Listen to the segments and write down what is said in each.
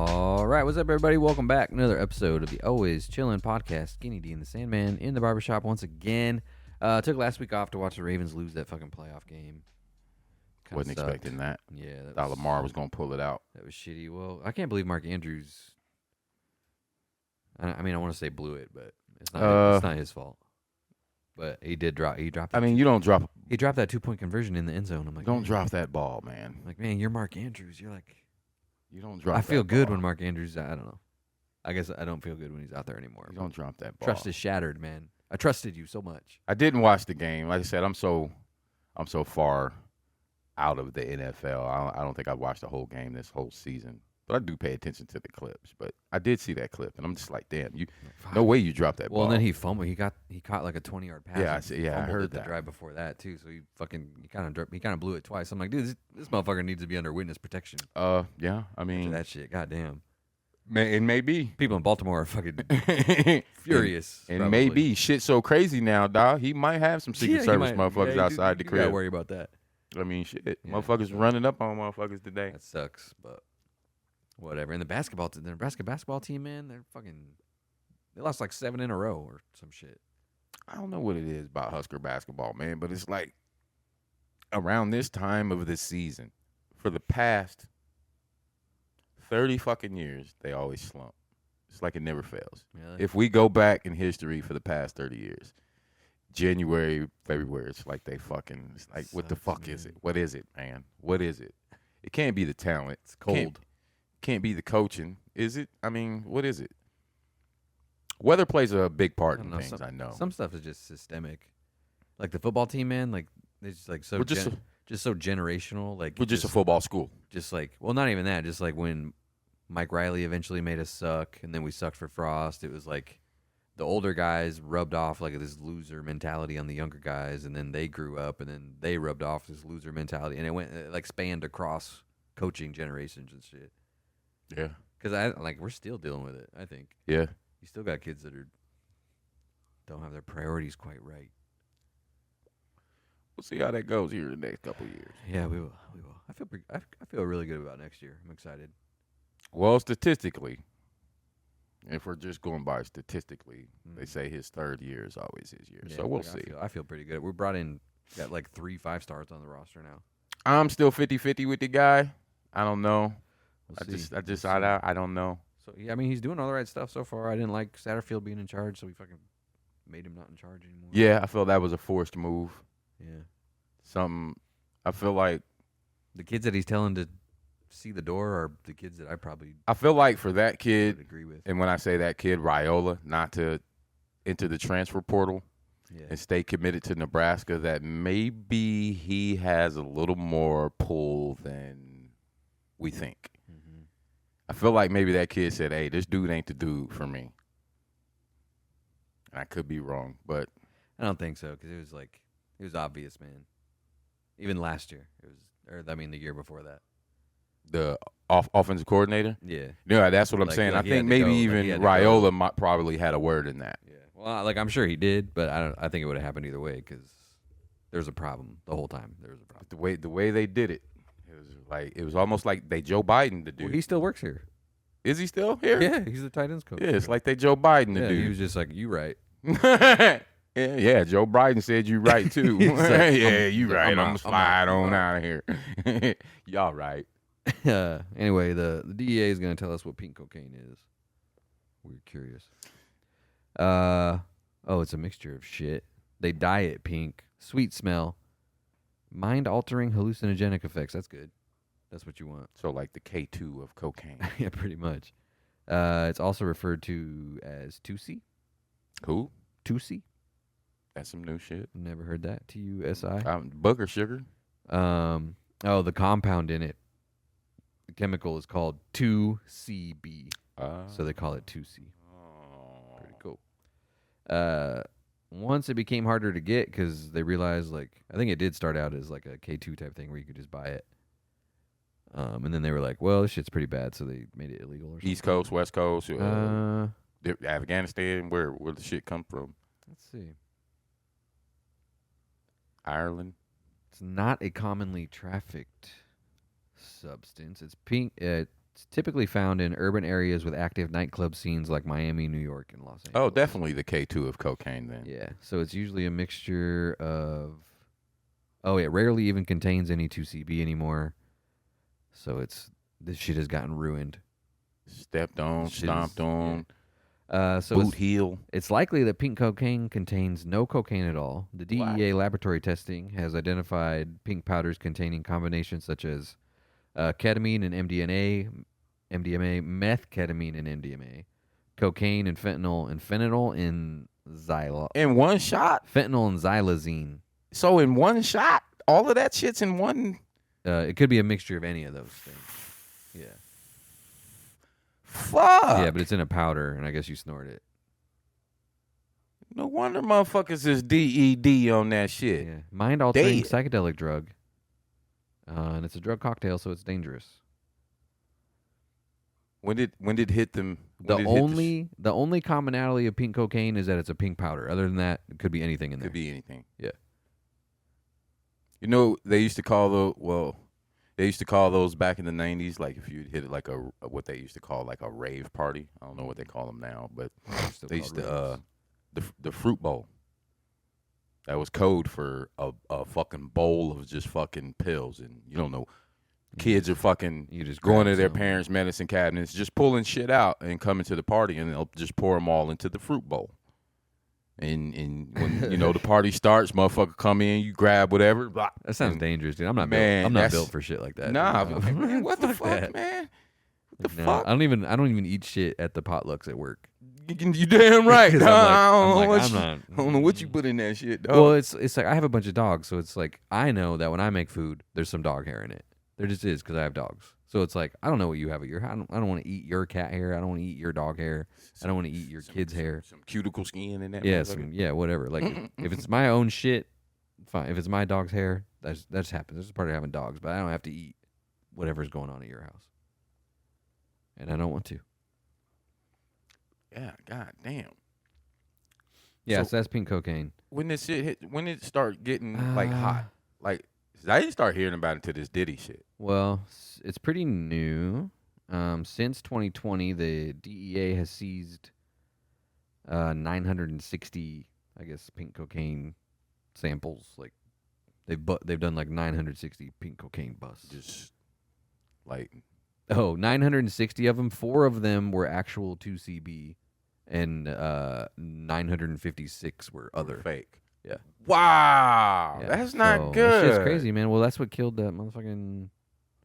All right, what's up, everybody? Welcome back. Another episode of the Always Chillin' podcast. Skinny D and the Sandman in the barbershop once again. Took last week off to watch the Ravens lose that fucking playoff game. Wasn't expecting that. Yeah, Thought Lamar was going to pull it out. That was shitty. Well, I can't believe Mark Andrews. I mean, I want to say blew it, but it's not his fault. But he did drop. He dropped. I mean, you don't drop. He dropped that 2-point conversion in the end zone. I'm like, don't drop that ball, man. I'm like, man, you're Mark Andrews. You're like, you don't drop. I feel good ball. when Mark Andrews. I don't know. I guess I don't feel good when he's out there anymore. You don't drop that ball. Trust is shattered, man. I trusted you so much. I didn't watch the game. Like I said, I'm so far out of the NFL. I don't think I watched the whole game this whole season. But I do pay attention to the clips. But I did see that clip, and I'm just like, damn, no way you dropped that ball. Well, and then he fumbled. He caught like a 20-yard pass. Yeah, I heard the that. drive before that too. So he kind of blew it twice. I'm like, dude, this motherfucker needs to be under witness protection. Yeah, I mean after that shit. Goddamn. It may be. People in Baltimore are fucking furious. And maybe shit so crazy now, dog. He might have some Secret Service motherfuckers outside the crib. Gotta worry about that. I mean, shit. Motherfuckers running up on motherfuckers today. That sucks, but whatever. And the Nebraska basketball team, man, they lost like 7 in a row or some shit. I don't know what it is about Husker basketball, man, but it's like around this time of the season, for the past 30 fucking years, they always slump. It's like it never fails. Really? If we go back in history for the past 30 years, January, February, it's like it's like, what the fuck is it? What is it, man? What is it? It can't be the talent. It's cold. Can't be the coaching, is it? I mean, what is it? Weather plays a big part in things, I know. Some stuff is just systemic. Like the football team, man, like it's just like so just so generational. Like we're just a football school. Just like, well, not even that. Just like when Mike Riley eventually made us suck, and then we sucked for Frost. It was like the older guys rubbed off like this loser mentality on the younger guys, and then they grew up, and then they rubbed off this loser mentality, and it like spanned across coaching generations and shit. Yeah, because we're still dealing with it. I think. Yeah, you still got kids that don't have their priorities quite right. We'll see how that goes here in the next couple of years. Yeah, we will. I feel really good about next year. I'm excited. Well, statistically, if we're just going by statistically, they say his third year is always his year. Yeah, so we'll see. I feel pretty good. We got like 3 5-stars on the roster now. I'm still 50-50 with the guy. I don't know. I don't know. So yeah, I mean, he's doing all the right stuff so far. I didn't like Satterfield being in charge, so we fucking made him not in charge anymore. Yeah, I feel that was a forced move. Yeah. I feel like the kids that he's telling to see the door are the kids that I feel like for that kid, agree with. And when I say that kid, Raiola, not to enter the transfer portal and stay committed to Nebraska, that maybe he has a little more pull than we think. Mm-hmm. I feel like maybe that kid said, hey, this dude ain't the dude for me. I could be wrong, but I don't think so, because it was obvious, man. Even last year, the year before that. The offensive coordinator? Yeah. Yeah, that's what I'm saying. I think maybe even Raiola probably had a word in that. Yeah. Well, I'm sure he did, but I think it would have happened either way, because there's a problem the whole time. There was a problem. But the way they did it, it was almost like they Joe Biden the dude. Well, he still works here. Is he still here? Yeah, he's the tight ends coach. Yeah, it's like they Joe Biden the dude. He was just like, you right. Yeah, Joe Biden said you right too. Like, yeah, you right. I'm slide on out of here. Y'all right. Anyway, the DEA is going to tell us what pink cocaine is. We're curious. It's a mixture of shit. They dye it pink, sweet smell, mind-altering hallucinogenic effects. That's good. That's what you want. So like the K2 of cocaine. Yeah, pretty much. It's also referred to as 2C. Who? 2C. That's some new shit. Never heard that. TUSI. Booger sugar. The compound in it. The chemical is called 2CB. So they call it 2C. Oh. Pretty cool. Once it became harder to get because they realized, I think it did start out as like a K2 type thing where you could just buy it. And then they were like, well, this shit's pretty bad, so they made it illegal or something. East Coast, West Coast, Afghanistan, where the shit come from? Let's see. Ireland. It's not a commonly trafficked substance. It's pink. It's It's typically found in urban areas with active nightclub scenes like Miami, New York, and Los Angeles. Oh, definitely the K2 of cocaine then. Yeah. So it's usually a mixture of. Oh, it rarely even contains any 2CB anymore. So this shit has gotten ruined. Stepped on, Shit is- stomped on, So boot heel. it's likely that pink cocaine contains no cocaine at all. The DEA laboratory testing has identified pink powders containing combinations such as ketamine and MDMA, meth, ketamine and MDMA, cocaine and fentanyl in In one shot? fentanyl and xylazine. So in one shot? All of that shit's in one? It could be a mixture of any of those things. Yeah. Fuck. Yeah, but it's in a powder, and I guess you snort it. No wonder motherfuckers is DED on that shit. Yeah. Mind-altering Dead. psychedelic drug. And it's a drug cocktail, so it's dangerous. When did it hit them? The only commonality of pink cocaine is that it's a pink powder. Other than that, it could be anything in there. Could be anything. Yeah. You know, they used to call those back in the 90s, like if you hit it like what they used to call like a rave party. I don't know what they call them now, but they used to the fruit bowl. That was code for a fucking bowl of just fucking pills, and you don't know. Kids are fucking just going grab to their some. parents' medicine cabinets, just pulling shit out and coming to the party, and they'll just pour them all into the fruit bowl. And when the party starts, motherfucker come in, you grab whatever. Blah, That sounds dangerous, dude. I'm not Man, built. I'm not built for shit like that. Nah, dude. man, what the fuck, that. man? What the No, fuck? I don't even eat shit at the potlucks at work. You damn right. 'Cause Nah, I'm I like, don't know what you put in that shit, dog. Well, it's like I have a bunch of dogs, so it's like I know that when I make food, there's some dog hair in it. There just is because I have dogs. So it's like I don't know what you have at your house. I don't want to eat your cat hair. I don't want to eat your dog hair. I don't want to eat your kid's hair. Some cuticle skin in that. Yeah, whatever. Like if it's my own shit, fine. If it's my dog's hair, that just happens. That's part of having dogs. But I don't have to eat whatever's going on at your house, and I don't want to. Yeah, god damn. Yeah, So- so that's pink cocaine. When this shit hit, when it start getting like hot, like I didn't start hearing about it to this Diddy shit. Well, it's pretty new. Since 2020, the DEA has seized 960, I guess, pink cocaine samples. Like they've done like 960 pink cocaine busts. Just like 960 of them. 4 of them were actual 2CB, and 956 were other. fake. Yeah. Wow, Yeah, that's not so good. That shit's crazy, man. Well, that's what killed that motherfucking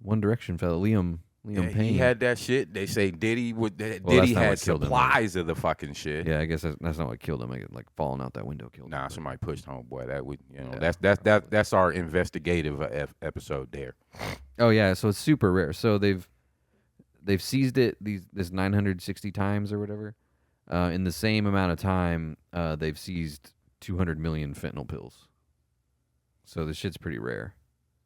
One Direction fella, Liam Yeah, Payne. he had that shit. They say Diddy that's Diddy not had what killed him, supplies of the fucking shit. Yeah, I guess that's not what killed him. Like falling out that window killed him. Nah, somebody pushed homeboy. That would Yeah. that's our investigative episode there. Oh yeah, so it's super rare. So they've seized it this 960 times or whatever. In the same amount of time, they've seized 200 million fentanyl pills. So this shit's pretty rare.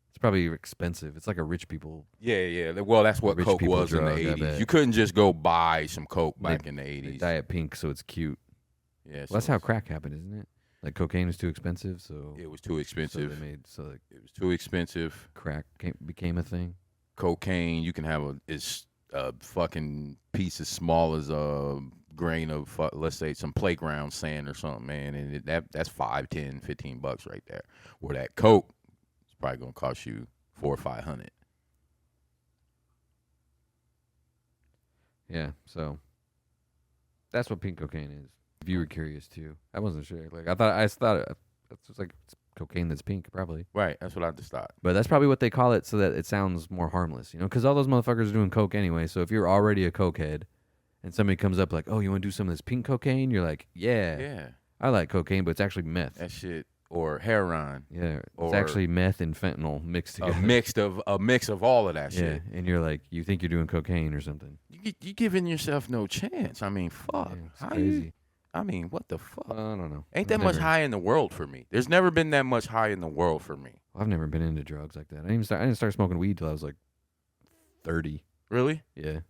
It's probably expensive. It's like a rich people. Yeah. Well, that's what Rich Coke people was drug, I in the 80s. bet. You couldn't just go buy some Coke back in the They 80s. dye it pink, so it's cute. Yeah, Well, that's how crack happened, isn't it? Like cocaine was too expensive, so it was too expensive. So It was too expensive. crack became a thing. Cocaine, you can have a fucking piece as small as a grain of let's say some playground sand or something, man, and that's $5, $10, $15 right there. Where that Coke is probably gonna cost you $400 or $500. Yeah, so that's what pink cocaine is. If you were curious too, I wasn't sure. Like I just thought it's just like it's cocaine that's pink, probably. Right, that's what I just thought. But that's probably what they call it, so that it sounds more harmless, Because all those motherfuckers are doing coke anyway. So if you're already a cokehead, and somebody comes up like, "Oh, you want to do some of this pink cocaine?" You're like, "Yeah, Yeah, I like cocaine, but it's actually meth." that shit or heroin, Yeah, it's or- actually meth and fentanyl mixed together. a mix of all of that Yeah, shit. and you're like, you think you're doing cocaine or something. You giving yourself no chance. I mean, fuck. Yeah, it's How crazy. I mean, what the fuck? I don't know. Ain't that much high in the world for me. There's never been that much high in the world for me. I've never been into drugs like that. I didn't start smoking weed till I was like 30. Really? Yeah,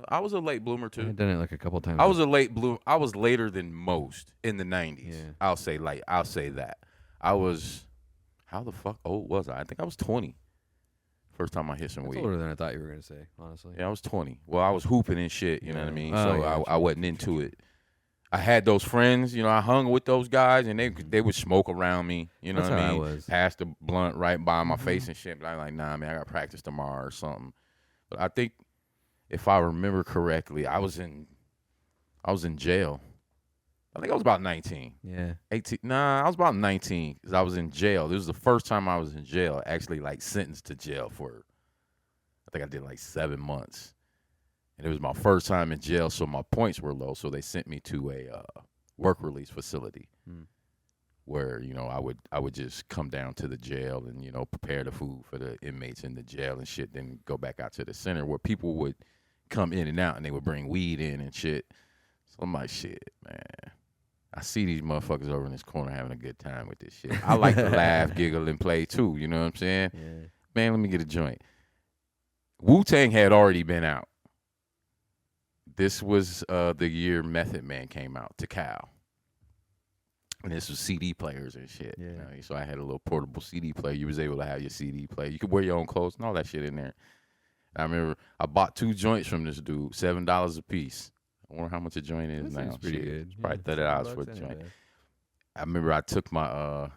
I was a late bloomer I too. had done it like a couple times. I was a late bloomer. I was later than most in the 90s. Yeah. I'll say that. I was, how the fuck old was I? I think I was 20. First time I hit some That's weed. older than I thought you were gonna say, honestly. Yeah, I was 20. Well, I was hooping and shit. You know what I mean? Oh, So yeah, I wasn't into it. I had those friends, you know, I hung with those guys, and they would smoke around me, you know That's what I how I mean? was. Pass the blunt right by my face and shit. But I'm like, nah, man, I got practice tomorrow or something. But I think if I remember correctly, I was in jail. I think I was about 19. Yeah. 18. Nah, I was about 19 because I was in jail. This was the first time I was in jail, actually like sentenced to jail for, I think I did like 7 months. And it was my first time in jail, so my points were low. So they sent me to a work release facility where, you know, I would just come down to the jail and, you know, prepare the food for the inmates in the jail and shit, then go back out to the center where people would come in and out and they would bring weed in and shit. So I'm like, shit, man. I see these motherfuckers over in this corner having a good time with this shit. I like to laugh, giggle, and play too. You know what I'm saying? Yeah. Man, let me get a joint. Wu-Tang had already been out. This was the year Method Man came out, to Cal. And this was CD players and shit. Yeah. You know? So I had a little portable CD player. You was able to have your CD player. You could wear your own clothes and all that shit in there. I remember I bought 2 joints from this dude, $7 a piece. I wonder how much a joint is now. That's pretty Shit, good. It's probably Yeah, $30 for a $7 joint. ain't bad. I remember I took my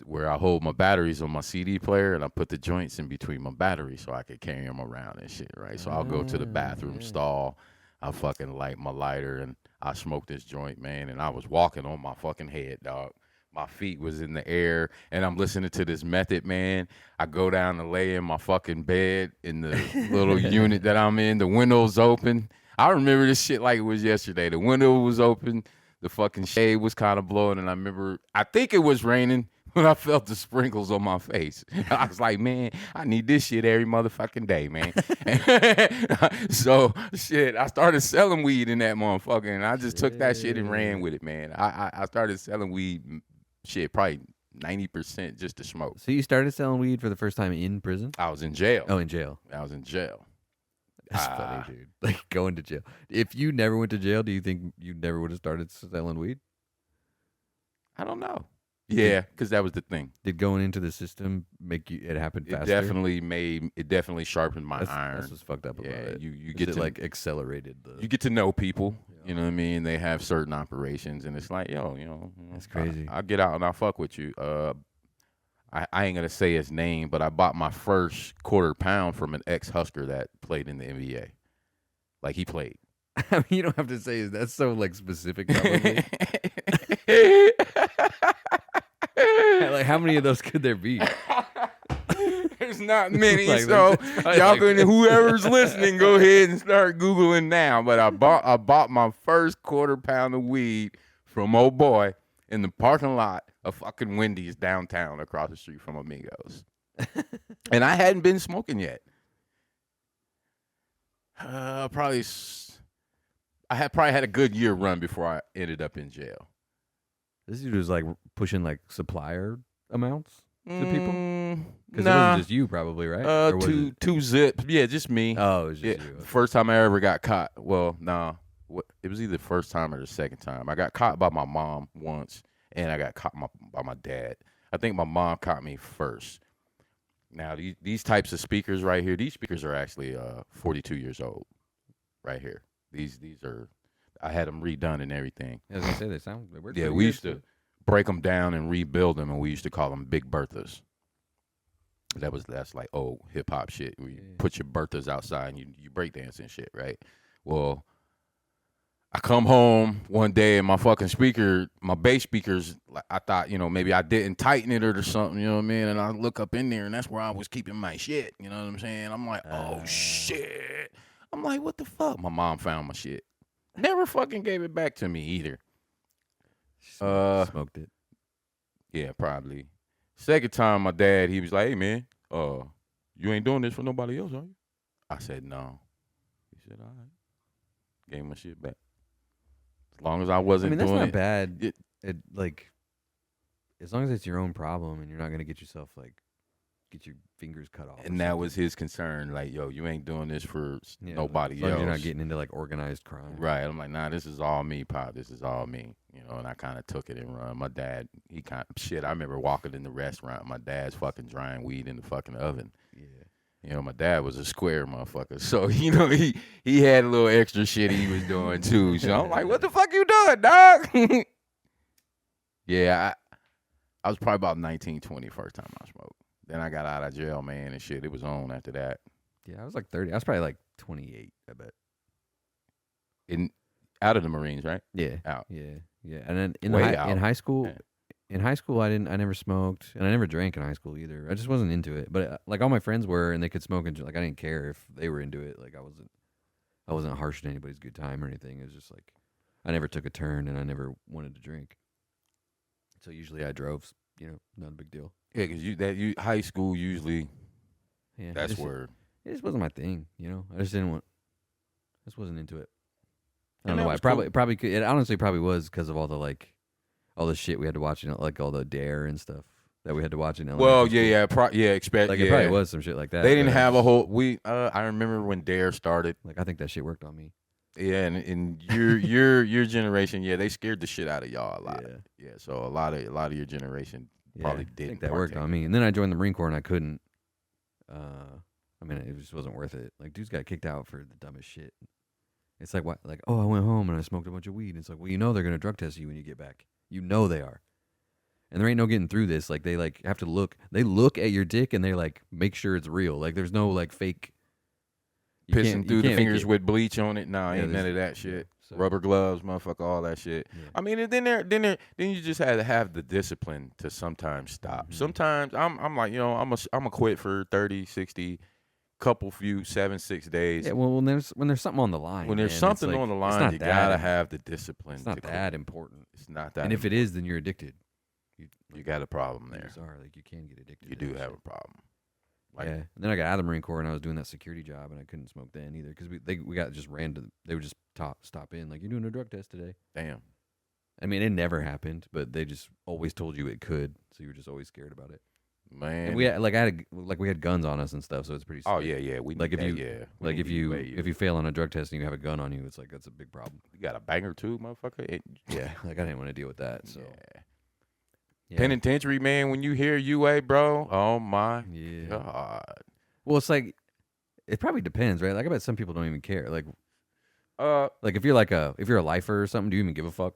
where I hold my batteries on my CD player, and I put the joints in between my batteries so I could carry them around and shit, right? So I'll go to the bathroom stall, I fucking light my lighter, and I smoke this joint, man, and I was walking on my fucking head, dog. My feet was in the air, and I'm listening to this Method Man. I go down to lay in my fucking bed in the little unit that I'm in. The window's open. I remember this shit like it was yesterday. The window was open. The fucking shade was kind of blowing, and I think it was raining when I felt the sprinkles on my face. I was like, man, I need this shit every motherfucking day, man. So, shit, I started selling weed in that motherfucker, and I just took that shit and ran with it, man. I started selling weed, shit, probably 90% just to smoke. So you started selling weed for the first time in prison? I was in jail. Oh, in jail. I was in jail. That's funny, dude. Like going to jail. If you never went to jail, do you think you never would have started selling weed? I don't know. Yeah, because that was the thing. Did going into the system make it happen faster? It definitely sharpened my iron. That's what's fucked up about it. You get to like accelerated the. You get to know people. You know what I mean? They have certain operations, and it's like, yo, That's crazy. I'll get out and I'll fuck with you. I ain't gonna say his name, but I bought my first quarter pound from an ex-Husker that played in the NBA. Like he played. I mean, you don't have to say that's so like specific. Probably. Like, how many of those could there be? There's not many, Like, so y'all like can, whoever's listening, go ahead and start Googling now. But I bought my first quarter pound of weed from old boy in the parking lot of fucking Wendy's downtown across the street from Amigos. And I hadn't been smoking yet. I had probably had a good year run before I ended up in jail. This dude was like pushing like supplier amounts to people? Because it Nah. wasn't just you, probably, right? Or was it- two zips. Yeah, just me. Oh, it was just Yeah, you. Okay. first time I ever got caught. Well, no, it was either the first time or the second time. I got caught by my mom once, and I got caught by my dad. I think my mom caught me first. Now these types of speakers right here, these speakers are actually 42 years old, right here. These are, I had them redone and everything. As I say, they work. Yeah, we used to break them down and rebuild them, and we used to call them Big Berthas. That's like old hip hop shit. Where you put your Berthas outside and you break dance and shit, right? Well, I come home one day and my fucking speaker, my bass speakers, I thought, maybe I didn't tighten it or something, you know what I mean? And I look up in there and that's where I was keeping my shit, you know what I'm saying? I'm like, oh shit. I'm like, what the fuck? My mom found my shit. Never fucking gave it back to me either. Smoked it. Yeah, probably. Second time, my dad, he was like, hey, man, you ain't doing this for nobody else, are you? I said, no. He said, all right. Gave my shit back. As long as I wasn't that's doing not it. bad. Like, as long as it's your own problem and you're not gonna get yourself like get your fingers cut off. And that was his concern. Like, yo, you ain't doing this for nobody as long else. as you're not getting into like organized crime. Right. I'm like, nah, this is all me, Pop. This is all me. You know, and I kind of took it and run. My dad, he kind of, shit, I remember walking in the restaurant. My dad's fucking drying weed in the fucking oven. Yeah. You know, my dad was a square motherfucker. So, you know, he had a little extra shit he was doing too. So I'm like, what the fuck you doing, dog? Yeah, I was probably about 19, 20 first time I smoked. Then I got out of jail, man, and shit. It was on after that. Yeah, I was like 30. I was probably like 28, I bet. Out of the Marines, right? Yeah. Out. Yeah. Yeah. And then in high school, I never smoked, and I never drank in high school either. I just wasn't into it. But like all my friends were, and they could smoke, and like I didn't care if they were into it. Like I wasn't harsh on anybody's good time or anything. It was just like I never took a turn, and I never wanted to drink. So usually I drove. You know, not a big deal. Yeah, because high school usually, Yeah, that's where. It just wasn't my thing. You know, I just wasn't into it. I And don't know that why. was Probably could. It honestly probably was because of all the shit we had to watch, like all the Dare and stuff that we had to watch in elementary Well, school. expect. Like yeah. it probably was some shit like that. They didn't but have a whole. I remember when Dare started. Like I think that shit worked on me. Yeah, and your generation, yeah, they scared the shit out of y'all a lot. Yeah. So a lot of your generation probably I didn't. think that worked on me. And then I joined the Marine Corps and I couldn't. I mean, it just wasn't worth it. Like dudes got kicked out for the dumbest shit. It's like what? Like, oh, I went home and I smoked a bunch of weed. And it's like, well, you know they're gonna drug test you when you get back. You know they are. And there ain't no getting through this. Like they like have to look. They look at your dick and they like make sure it's real. Like there's no like fake. Pissing through the fingers it. with bleach on it. Nah, Yeah, ain't none of that shit. So- Rubber gloves, motherfucker, all that shit. Yeah. I mean, and then you just had to have the discipline to sometimes stop. Mhm. Sometimes I'm like, you know, I'm a quit for 30, 60, few 7, 6 days. Yeah, well, when there's something on the line, When there's man, something it's like, on the it's line, not you that gotta im- have the discipline. It's not to quit. that important. It's not that. And if it is, then you're addicted. you got a problem You there. just are. Like you can get addicted. You to do that have shit. a problem. Like, Yeah. And then I got out of the Marine Corps and I was doing that security job and I couldn't smoke then either because we got just random. They would just stop in like, you're doing a drug test today. damn. I mean, it never happened, but they just always told you it could, so you were just always scared about it. Man. And we had guns on us and stuff, so it's pretty. Oh scary. yeah. We Like need if that, you- yeah. We Like need if you fail on a drug test and you have a gun on you, it's like that's a big problem. you got a banger too, motherfucker. Yeah. Like I didn't want to deal with that. So yeah. Penitentiary, man. When you hear UA, bro, oh my Yeah. god. Well, it's like it probably depends, right? Like I bet some people don't even care. Like if you're a lifer or something, do you even give a fuck?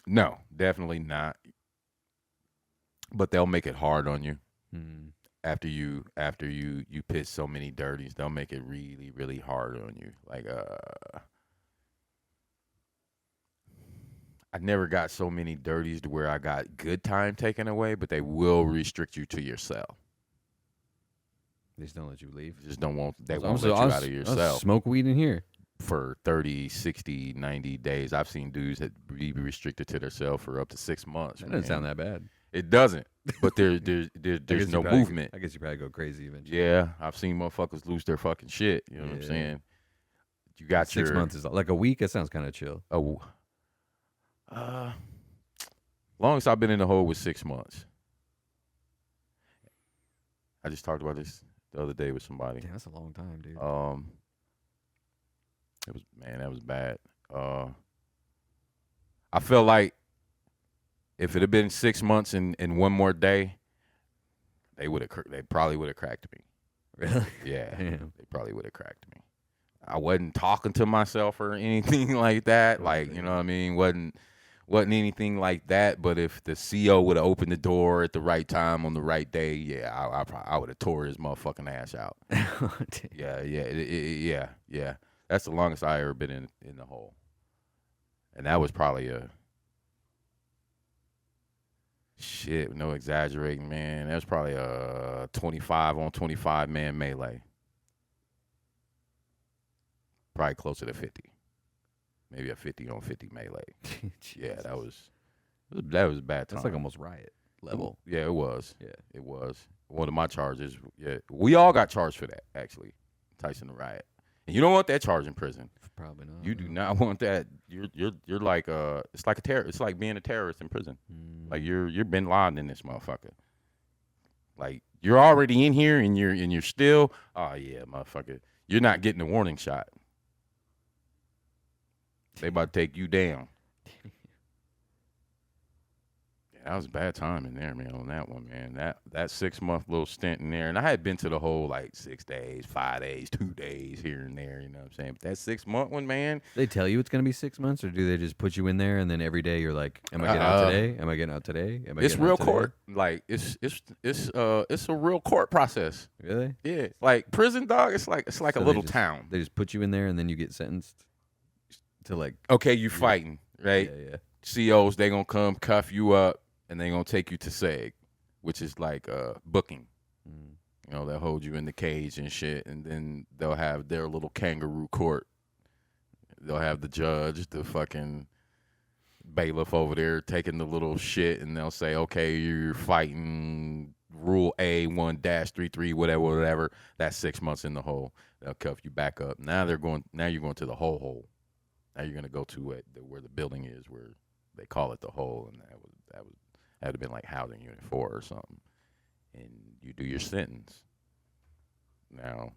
No, definitely not. But they'll make it hard on you after you piss so many dirties. They'll make it really, really hard on you. Like I never got so many dirties to where I got good time taken away, but they will restrict you to your cell. They just don't let you leave. Just don't want they So won't let you out of your I'll cell smoke weed in here. for 30, 60, 90 days. I've seen dudes that be restricted to their cell for up to 6 months. That doesn't sound that bad. It doesn't. But there's no movement. I guess you probably go crazy eventually. Yeah, I've seen motherfuckers lose their fucking shit. You know what I'm Yeah. saying? You got 6 months is like a week. That sounds kind of chill. Longest I've been in the hole was 6 months. I just talked about this the other day with somebody. Yeah, that's a long time, dude. That was bad. I felt like if it had been 6 months and one more day, they probably would have cracked me. Really? Yeah, Damn. they probably would have cracked me. I wasn't talking to myself or anything like that. Like, you know what I mean? Wasn't anything like that. But if the CO would have opened the door at the right time on the right day, yeah, I would have tore his motherfucking ass out. Yeah. That's the longest I ever been in the hole, and that was probably no exaggerating, man. That was probably a 25 on 25 man melee. Probably closer to 50. Maybe a 50 on 50 melee. Yeah, that was a bad time. That's like almost riot level. Yeah, it was. Yeah. It was. One of my charges, yeah. We all got charged for that, actually. Tyson the riot. And you don't want that charge in prison. Probably not. You do not want that. You're like it's like a terror. It's like being a terrorist in prison. Like you're Bin Laden in this motherfucker. Like you're already in here and you're still, oh yeah, motherfucker, you're not getting the warning shot. They about to take you down. That was a bad time in there, man, on that one, man. That 6-month little stint in there. And I had been to the whole, like, 6 days, 5 days, 2 days here and there, you know what I'm saying? But that 6-month one, man. They tell you it's going to be 6 months, or do they just put you in there and then every day you're like, am I getting out today? Am I getting out today? Am I it's getting real out today? court. Like, it's a real court process. Really? Yeah. Like, prison, dog, it's like So a little town. They just put you in there and then you get sentenced to, like. Okay, you fighting, right? Yeah, COs, they going to come cuff you up. And they're going to take you to Seg, which is like booking. Mm. You know, they'll hold you in the cage and shit. And then they'll have their little kangaroo court. They'll have the judge, the fucking bailiff over there taking the little shit. And they'll say, okay, you're fighting rule A1-33, whatever. That's 6 months in the hole. They'll cuff you back up. Now you're going to the whole hole. Now you're going to go to where the building is, where they call it the hole. And that would have been like housing unit 4 or something. And you do your sentence. Now,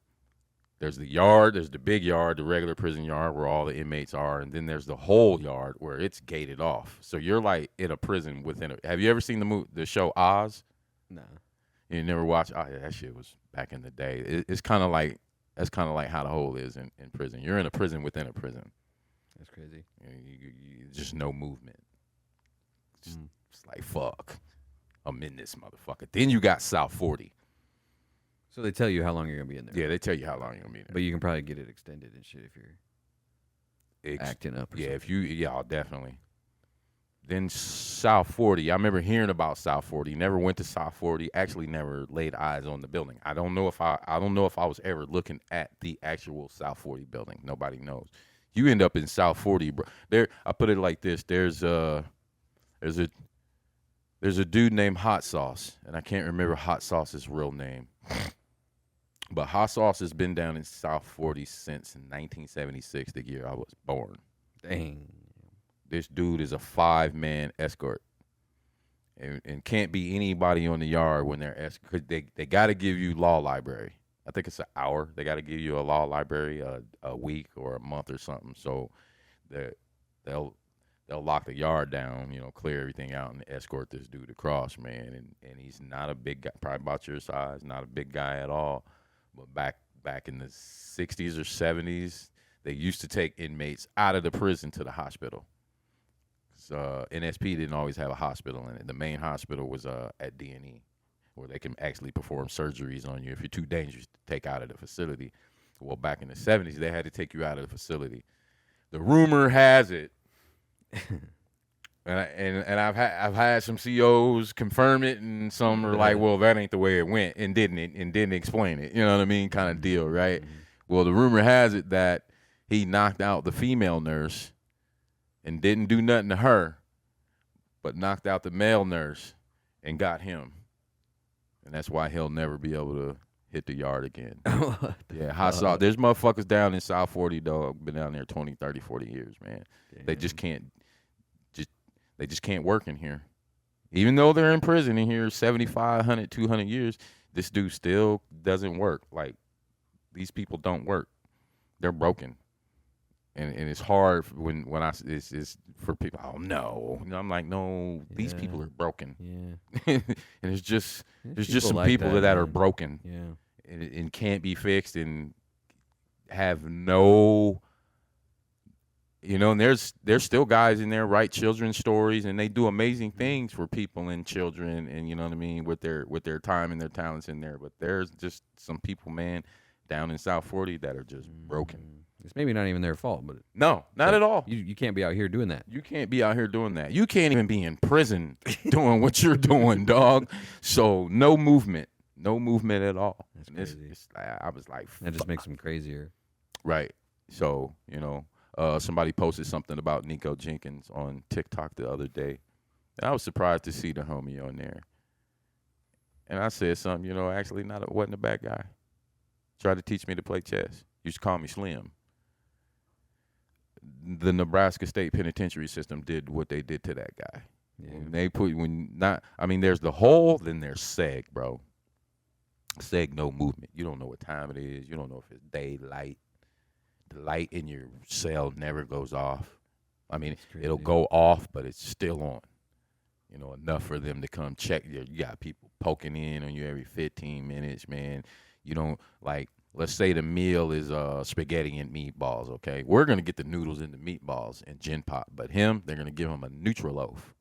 there's the yard, there's the big yard, the regular prison yard where all the inmates are, and then there's the whole yard where it's gated off. So you're like in a prison within have you ever seen the show Oz? No. You never watched? Oh yeah, that shit was back in the day. It's kind of like that's kind of like how the hole is in prison. You're in a prison within a prison. That's crazy. You just no movement. It's like, fuck, I'm in this motherfucker. Then you got South 40. So they tell you how long you're going to be in there. Yeah, they tell you how long you're going to be in there. But you can probably get it extended and shit if you're acting up or something. Definitely. Then South 40. I remember hearing about South 40. Never went to South 40. Actually never laid eyes on the building. I don't know if I was ever looking at the actual South 40 building. Nobody knows. You end up in South 40, bro. I put it like this. There's a dude named Hot Sauce, and I can't remember Hot Sauce's real name. But Hot Sauce has been down in South 40 since 1976, the year I was born. Dang. This dude is a 5-man escort. And can't be anybody on the yard when they're escort. They got to give you law library. I think it's an hour. They got to give you a law library a week or a month or something. So they'll lock the yard down, clear everything out and escort this dude across, man. And he's not a big guy, probably about your size, not a big guy at all. But back in the 60s or 70s, they used to take inmates out of the prison to the hospital. So NSP didn't always have a hospital in it. The main hospital was at D&E, where they can actually perform surgeries on you if you're too dangerous to take out of the facility. Well, back in the 70s, they had to take you out of the facility. The rumor has it, and I've had some COs confirm it, and some are like, well, that ain't the way it went, and didn't explain it. You know what I mean? Kind of deal, right? Mm-hmm. Well, the rumor has it that he knocked out the female nurse and didn't do nothing to her, but knocked out the male nurse and got him. And that's why he'll never be able to hit the yard again. Yeah, Hot Sauce. There's motherfuckers down in South 40, dog. Been down there 20, 30, 40 years, man. Damn. They just can't work in here. Even though they're in prison in here 75, 100, 200 years, this dude still doesn't work. Like, these people don't work. They're broken. And it's hard when it's for people. Oh no, I'm like, no, these people are broken. Yeah, and there's just some like people that are broken. Yeah, and can't be fixed and have no. And there's still guys in there write children's stories, and they do amazing things for people and children, and you know what I mean, with their time and their talents in there. But there's just some people, man, down in South 40 that are just broken. It's maybe not even their fault, but no, not at all. You can't be out here doing that. You can't be out here doing that. You can't even be in prison doing what you're doing, dog. So no movement at all. That's crazy. I was like, that just makes them crazier, right? So somebody posted something about Nico Jenkins on TikTok the other day, and I was surprised to see the homie on there. And I said something, actually wasn't a bad guy. Tried to teach me to play chess. Used to call me Slim. The Nebraska State Penitentiary system did what they did to that guy. Yeah. There's the hole, then there's Seg, bro. Seg no movement. You don't know what time it is. You don't know if it's daylight. The light in your cell never goes off. I mean, it'll go off, but it's still on. You know, enough for them to come check. You got people poking in on you every 15 minutes, man. You don't, like, let's say the meal is spaghetti and meatballs, okay? We're going to get the noodles and the meatballs and Gen Pop, but they're going to give him a neutral loaf.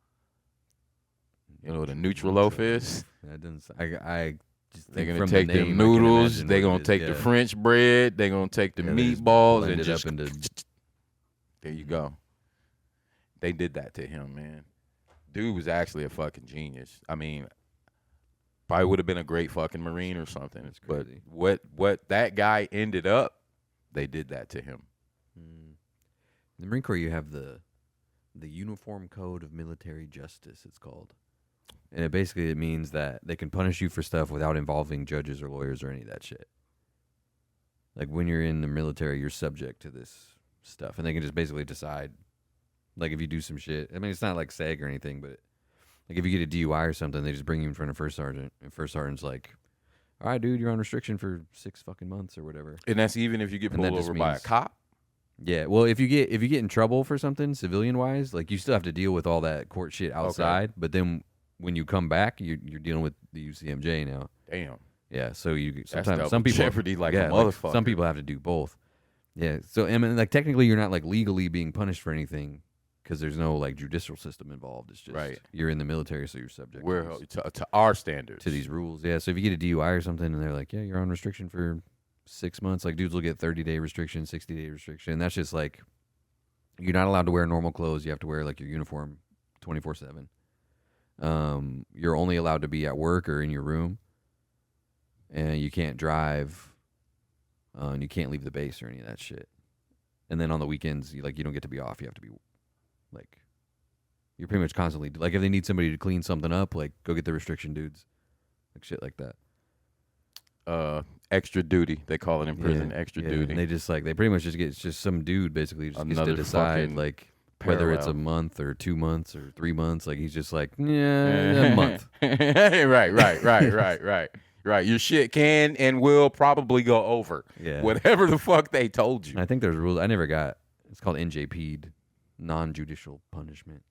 You know what a neutral loaf is? That doesn't. I just they're think gonna from take the the name, noodles. They're going gonna take the French bread. They're gonna take the meatballs and just up into. There you go. They did that to him, man. Dude was actually a fucking genius. I mean, probably would have been a great fucking Marine or something. That's crazy. But what that guy ended up, they did that to him. In the Marine Corps, you have the Uniform Code of Military Justice. It's called. And it means that they can punish you for stuff without involving judges or lawyers or any of that shit. Like when you're in the military, you're subject to this stuff, and they can just basically decide, like if you do some shit. I mean, it's not like SAG or anything, but like if you get a DUI or something, they just bring you in front of first sergeant, and first sergeant's like, "All right, dude, you're on restriction for 6 fucking months or whatever." And that's even if you get pulled over by a cop. Yeah, well, if you get in trouble for something civilian wise, like you still have to deal with all that court shit outside, but then when you come back, you're dealing with the UCMJ now. Damn. Yeah, so That's some people jeopardy like a motherfucker. Like some people have to do both. Yeah, so I mean, like technically, you're not like legally being punished for anything because there's no like judicial system involved. It's just you're in the military, so you're subject. To our standards, to these rules. Yeah, so if you get a DUI or something, and they're like, "Yeah, you're on restriction for 6 months," like dudes will get 30-day restriction, 60-day restriction. And that's just like you're not allowed to wear normal clothes. You have to wear like your uniform 24/7. You're only allowed to be at work or in your room, and you can't drive, and you can't leave the base or any of that shit. And then on the weekends, you don't get to be off. You have to be like, you're pretty much constantly like, if they need somebody to clean something up, like go get the restriction dudes, like shit like that. Extra duty, they call it in prison. Extra duty. And they just they pretty much just get, it's just some dude basically just gets to decide like whether it's a month or 2 months or 3 months. Like he's just like, a month. Right. Your shit can and will probably go over. Yeah. Whatever the fuck they told you. I think there's rules. I never got. It's called NJP, non-judicial punishment.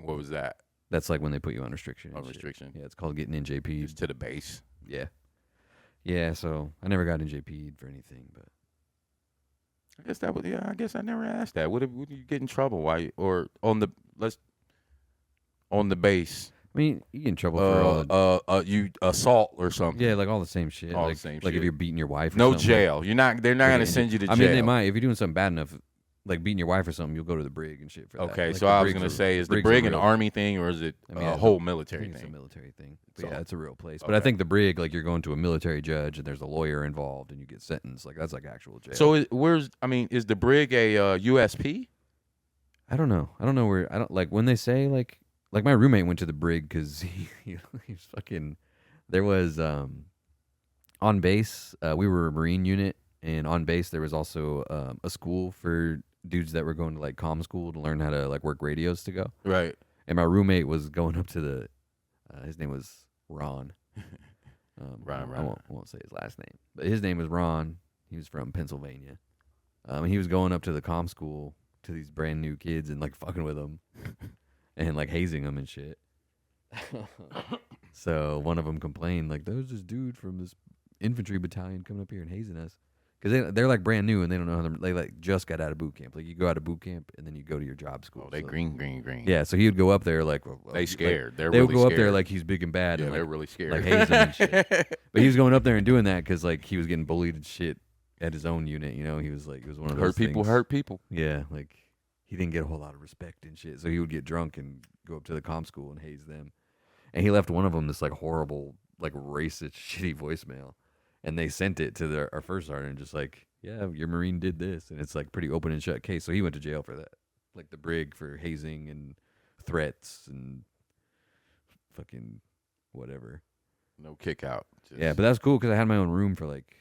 What was that? That's like when they put you on restriction. On restriction. Yeah, it's called getting NJP. Just to the base. Yeah. Yeah, so I never got NJP'd for anything, but I guess that would. Yeah, I guess I never asked that. Would you get in trouble? Why or on the base? I mean, you get in trouble for all you assault or something. Yeah, like all the same shit. All like, the same like shit. if you're beating your wife. Or no something, jail. You're not. They're not going to send you to jail. I mean, they might if you're doing something bad enough, like beating your wife or something. You'll go to the brig and shit for that. Okay, Like, so I was going to say, is the brig an army thing or is it a whole military thing? It's a military thing. But yeah, it's a real place. But I think the brig, like you're going to a military judge and there's a lawyer involved and you get sentenced. Like that's like actual jail. So is the brig a USP? I don't know. I don't know where. I don't like when they say like my roommate went to the brig because he's fucking. There was on base. We were a Marine unit, and on base there was also a school for dudes that were going to like comm school to learn how to like work radios to go. Right. And my roommate was going up to the. His name was Ron. Ron. I won't say his last name, but his name was Ron. He was from Pennsylvania. He was going up to the comm school to these brand new kids and like fucking with them. And like hazing them and shit. So one of them complained like, "There's this dude from this infantry battalion coming up here and hazing us," because they're like brand new and they don't know how they like just got out of boot camp. Like you go out of boot camp and then you go to your job school. Oh, they green. Yeah, so he would go up there like they scared. Like, they would go scared. up there like he's big and bad. Yeah, and, they're like, really scared. Like hazing and shit. But he was going up there and doing that because like he was getting bullied and shit at his own unit. You know, he was like, it was one of those hurt people. Yeah, like. He didn't get a whole lot of respect and shit. So he would get drunk and go up to the comm school and haze them. And he left one of them this like horrible, like racist, shitty voicemail. And they sent it to our first sergeant just like, "Yeah, your Marine did this." And it's like pretty open and shut case. So he went to jail for that. Like the brig for hazing and threats and fucking whatever. No kick out. Yeah, but that's cool because I had my own room for like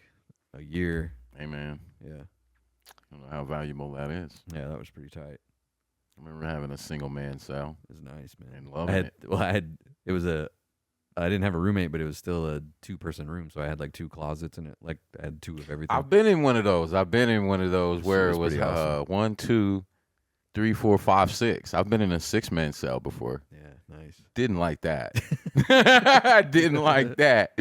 a year. Hey, man. Yeah. I don't know how valuable that is. Yeah, that was pretty tight. I remember having a single man cell. It was nice, man. And loving it. Well, it was a I didn't have a roommate, but it was still a 2-person room, so I had like 2 closets in it. Like I had 2 of everything. I've been in one of those. Where it was pretty awesome. 1, 2, 3, 4, 5, 6. I've been in a 6-man cell before. Yeah, nice. Didn't like that. I didn't like that.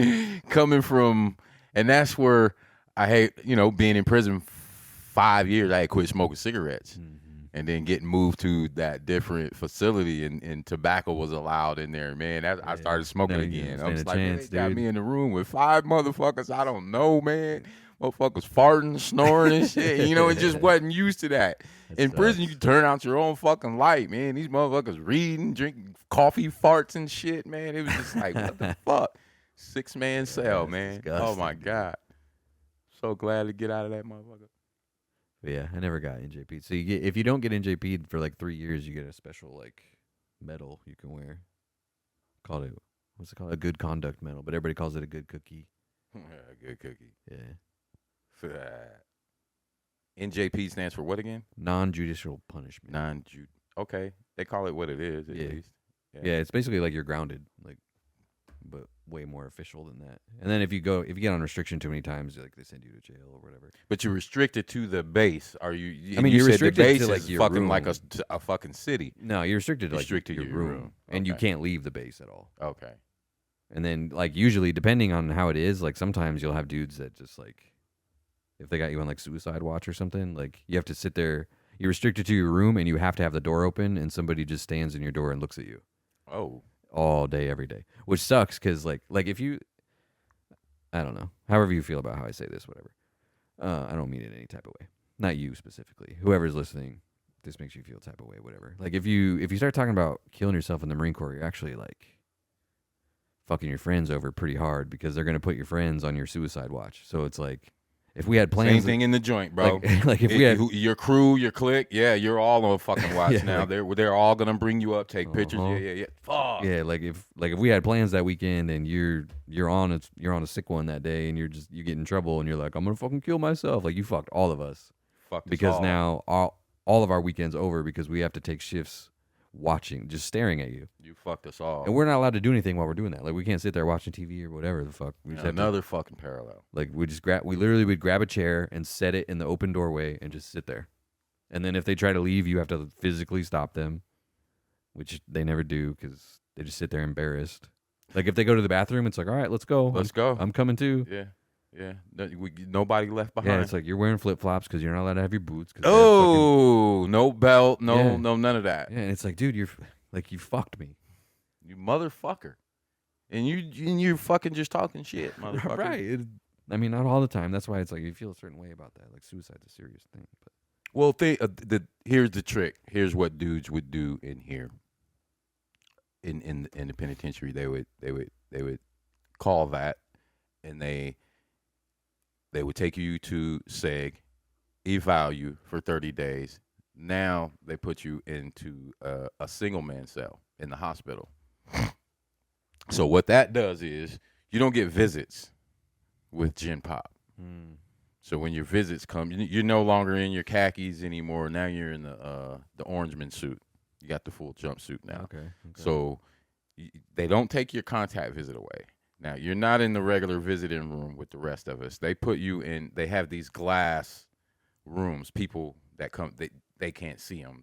Coming from, and that's where I hate, being in prison 5 years. I had quit smoking cigarettes. And then getting moved to that different facility, and tobacco was allowed in there. Man, I started smoking again. I was like, man, they got me in the room with 5 motherfuckers I don't know, man. Motherfuckers farting, snoring, and shit. It just wasn't used to that. In prison, you can turn out your own fucking light, man. These motherfuckers reading, drinking coffee farts and shit, man. It was just like, what the fuck? 6-man cell, man. Oh, my God. So glad to get out of that motherfucker. But yeah, I never got NJP. So if you don't get NJP for like 3 years, you get a special like medal you can wear. What's it called? A good conduct medal, but everybody calls it a good cookie. Good cookie. Yeah. NJP stands for what again? Non-judicial punishment. Okay, they call it what it is at least. Yeah, it's basically like you're grounded, but way more official than that. And then if you get on restriction too many times, like they send you to jail or whatever. But you're restricted to the base. Are you? I mean, you you're said restricted the base to like is your fucking room. like a fucking city. No, you're restricted to Restricted your to your room, room. and you Okay. can't leave the base at all. Okay. And then like usually, depending on how it is, like sometimes you'll have dudes that just like, if they got you on like suicide watch or something, like you have to sit there. You're restricted to your room, and you have to have the door open, and somebody just stands in your door and looks at you. Oh. All day, every day, which sucks because like if you, I don't know, however you feel about how I say this, whatever. I don't mean it any type of way. Not you specifically. Whoever's listening, this makes you feel type of way, whatever. Like if you start talking about killing yourself in the Marine Corps, you're actually like fucking your friends over pretty hard because they're gonna put your friends on your suicide watch. So it's like if we had plans, Same thing in the joint, bro. Like if we had your crew, your clique, you're all on fucking watch Yeah, now. like- They're all gonna bring you up, take pictures. Uh-huh. Yeah. Fuck. yeah, like if we had plans that weekend and you're on a sick one that day and you get in trouble and you're like, I'm gonna fucking kill myself. Like you fucked all of us. Fuck this Because all. now all of our weekends over because we have to take shifts watching, just staring at you. You fucked us all. And we're not allowed to do anything while we're doing that. Like we can't sit there watching TV or whatever the fuck. We just have to, Another fucking parallel. like we literally would grab a chair and set it in the open doorway and just sit there. And then if they try to leave, you have to physically stop them, which they never do because they just sit there embarrassed. Like if they go to the bathroom, it's like, all right, let's go. Let's go. I'm coming too. Yeah. Nobody left behind. Yeah, it's like you're wearing flip flops because you're not allowed to have your boots. No belt, Yeah. no none of that. Yeah, and it's like, dude, you fucked me. You motherfucker. And you're fucking just talking shit, motherfucker. Right. I mean, not all the time. That's why it's like you feel a certain way about that. Like suicide's a serious thing. But Well, here's the trick. Here's what dudes would do in here. In the penitentiary, they would call that, and they would take you to Seg, eval you for 30 days. Now they put you into a single man cell in the hospital. So what that does is you don't get visits with Gen Pop. So when your visits come, you're no longer in your khakis anymore. Now you're in the orangeman suit. You got the full jumpsuit now. okay. So they don't take your contact visit away. Now you're not in the regular visiting room with the rest of us. They put you in. They have these glass rooms. People that come, they can't see them.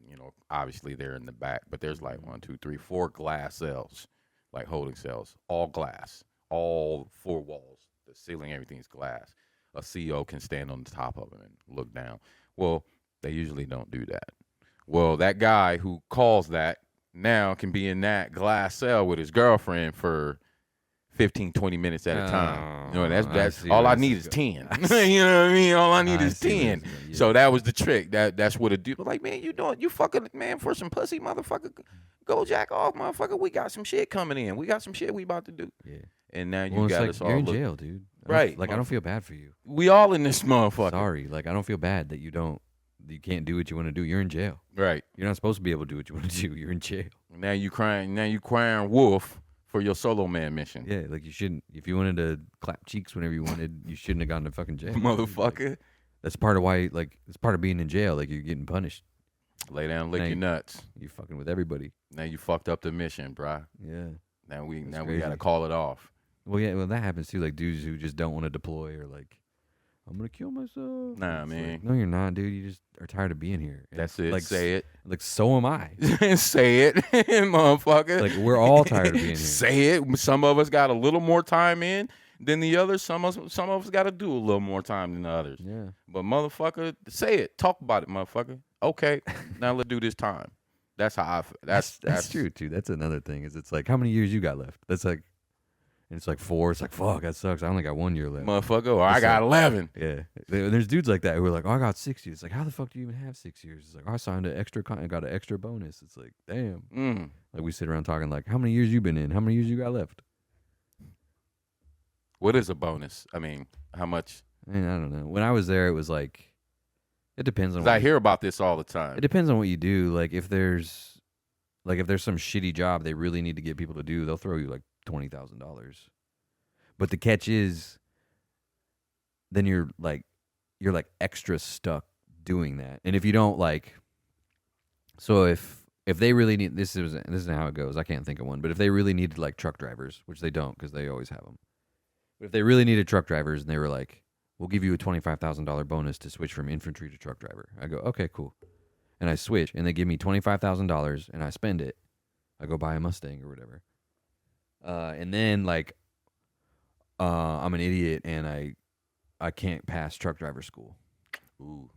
Obviously they're in the back, but there's like 1, 2, 3, 4 glass cells, like holding cells, all glass, all 4 walls. The ceiling, everything's glass. A CO can stand on the top of them and look down. Well, they usually don't do that. Well, that guy who calls that now can be in that glass cell with his girlfriend for 15, 20 minutes at a time. That's see all where I this need is is 10. You know what I mean? All I need is see where 10. this is going, yeah. So that was the trick. That's what it do. Like, man, you fucking, man, for some pussy, motherfucker. Go jack off, motherfucker. We got some shit coming in. We got some shit we about to do. Yeah. And now you Well, it's got like us all you're in look- jail, dude. Right. I don't feel bad for you. We all in this motherfucker. Sorry. Like I don't feel bad that you can't do what you want to do. You're in jail. Right. You're not supposed to be able to do what you want to do. You're in jail. Now you crying wolf for your solo man mission. Yeah, like you shouldn't. If you wanted to clap cheeks whenever you wanted, you shouldn't have gone to fucking jail. Motherfucker. That's part of why. Like it's part of being in jail. Like you're getting punished. Lay down, lick Now your you- nuts. You fucking with everybody. Now you fucked up the mission, bruh. Yeah. Now we crazy. got to call it off. Well, yeah, well that happens too. Like dudes who just don't want to deploy or like, I'm gonna kill myself. Nah, It's man. like, no, you're not, dude. You just are tired of being here. And That's it. Like, Say it. Like, so am I. Say it, motherfucker. Like, we're all tired of being here. Say it. Some of us got a little more time in than the others. Some of us got to do a little more time than the others. Yeah. But motherfucker, say it. Talk about it, motherfucker. Okay, now let's do this time. That's how I feel. That's true too. That's another thing. Is it's like how many years you got left? That's like, and it's like 4. It's like fuck, that sucks. I only got 1 year left. Motherfucker, or I got 11. Yeah, there's dudes like that who are like, oh, I got 6 years. It's like, how the fuck do you even have 6 years? It's like, oh, I signed an extra and got an extra bonus. It's like, damn. Like we sit around talking like, how many years you been in? How many years you got left? What is a bonus? I mean, how much? I don't know. When I was there, it was like, it depends on. 'Cause I hear about this all the time. It depends on what you do. Like if there's some shitty job they really need to get people to do, they'll throw you like $20,000. But the catch is, then you're like extra stuck doing that. And if you don't like, so if they really need, this is how it goes. I can't think of one, but if they really needed like truck drivers, which they don't because they always have them. But if they really needed truck drivers and they were like, we'll give you a $25,000 bonus to switch from infantry to truck driver. I go, okay, cool. And I switch, and they give me $25,000, and I spend it. I go buy a Mustang or whatever. And then, like, I'm an idiot, and I can't pass truck driver school. Ooh.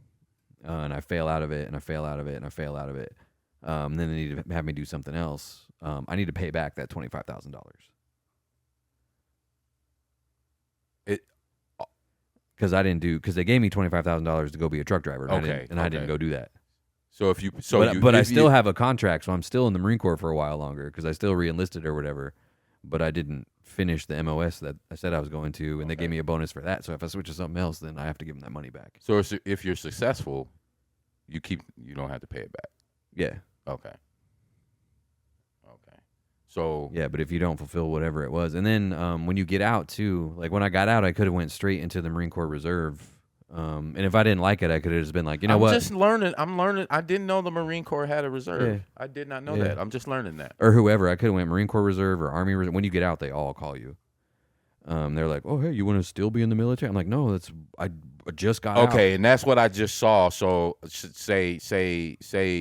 And I fail out of it, and I fail out of it, and I fail out of it. Then they need to have me do something else. I need to pay back that $25,000. Because they gave me $25,000 to go be a truck driver, and I didn't go do that. So But I still have a contract, so I'm still in the Marine Corps for a while longer because I still re-enlisted or whatever. But I didn't finish the MOS that I said I was going to, and they gave me a bonus for that. So if I switch to something else, then I have to give them that money back. So if you're successful, you don't have to pay it back. Yeah. Okay. So yeah, but if you don't fulfill whatever it was, and then when you get out too, like when I got out, I could have went straight into the Marine Corps Reserve. And if I didn't like it, I could have just been like, you know what? I'm just learning. I'm learning. I didn't know the Marine Corps had a reserve. Yeah. I did not know that. I'm just learning that. Or whoever. I could have went Marine Corps Reserve or Army Reserve. When you get out, they all call you. They're like, oh, hey, you want to still be in the military? I'm like, no, I just got out. Okay, and that's what I just saw. So say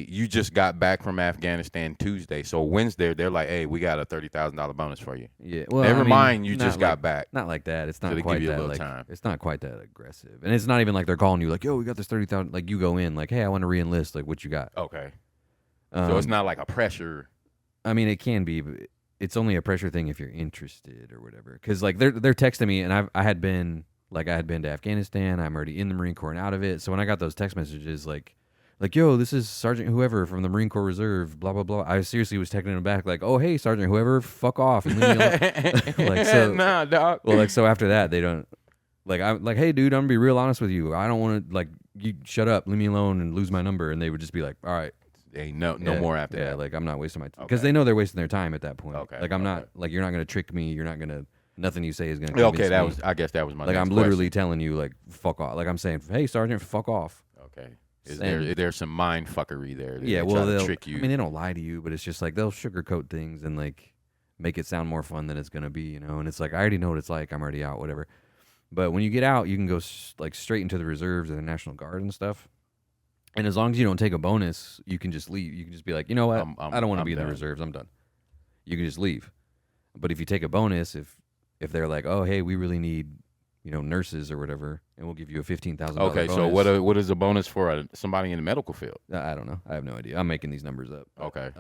you just got back from Afghanistan Tuesday. So Wednesday, they're like, hey, we got a $30,000 bonus for you. Yeah. Well, never mind. You just got back. Not like that. It's not So quite give you a that. little Like, time. it's not quite that aggressive, and it's not even like they're calling you like, yo, we got this 30,000. Like you go in like, hey, I want to re-enlist. Like, what you got? Okay. So it's not like a pressure. I mean, it can be, but it's only a pressure thing if you're interested or whatever. Because like they're texting me, and I had been to Afghanistan. I'm already in the Marine Corps and out of it. So when I got those text messages, like yo, this is Sergeant whoever from the Marine Corps Reserve, blah blah blah. I seriously was texting them back like, oh hey, Sergeant whoever, fuck off and leave me alone. Like so, nah, dog. well, like so after that they don't. Like I'm like, hey dude, I'm gonna be real honest with you. I don't want to like you shut up, leave me alone, and lose my number. And they would just be like, all right. Ain't no more after that. Yeah, like I'm not wasting my time because they know they're wasting their time at that point. Okay. Like I'm not like you're not gonna trick me. You're not gonna nothing you say is gonna. Okay, convince me. I guess that was my like next I'm literally telling you like fuck off. Like I'm saying, hey Sergeant, fuck off. Okay. Is there some mind fuckery there? Yeah, well they'll trick you. I mean they don't lie to you, but it's just like they'll sugarcoat things and like make it sound more fun than it's gonna be, you know. And it's like I already know what it's like. I'm already out, whatever. But when you get out, you can go like straight into the reserves or the National Guard and stuff. And as long as you don't take a bonus, you can just leave. You can just be like, you know what? I don't want to be in the reserves. I'm done. You can just leave. But if you take a bonus, if they're like, oh, hey, we really need, nurses or whatever, and we'll give you a $15,000 Okay, bonus. so what is a bonus for somebody in the medical field? I don't know. I have no idea. I'm making these numbers up. Okay.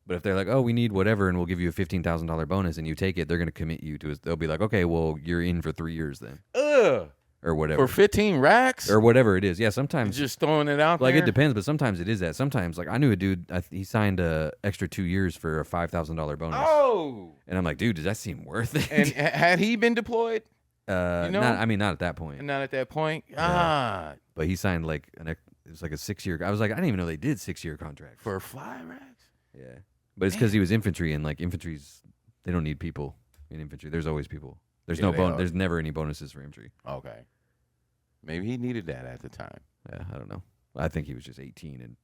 But if they're like, oh, we need whatever, and we'll give you a $15,000 bonus, and you take it, they're going to commit you to it. They'll be like, okay, well, you're in for 3 years then. Ugh. Or whatever. For 15 racks? Or whatever it is. Yeah, sometimes. Just throwing it out like there? It depends, but sometimes it is that. Sometimes, like, I knew a dude, he signed a extra 2 years for a $5,000 bonus. Oh! And I'm like, dude, does that seem worth it? And had he been deployed? Not at that point. Not at that point? Yeah. But he signed, like, it was like a 6-year. I was like, I didn't even know they did 6-year contracts. For 5 racks? Yeah. But it's because he was infantry, and, like, infantry's, they don't need people in infantry. There's always people. There's there's never any bonuses for infantry. Okay. Maybe he needed that at the time. Yeah, I don't know. I think he was just 18 and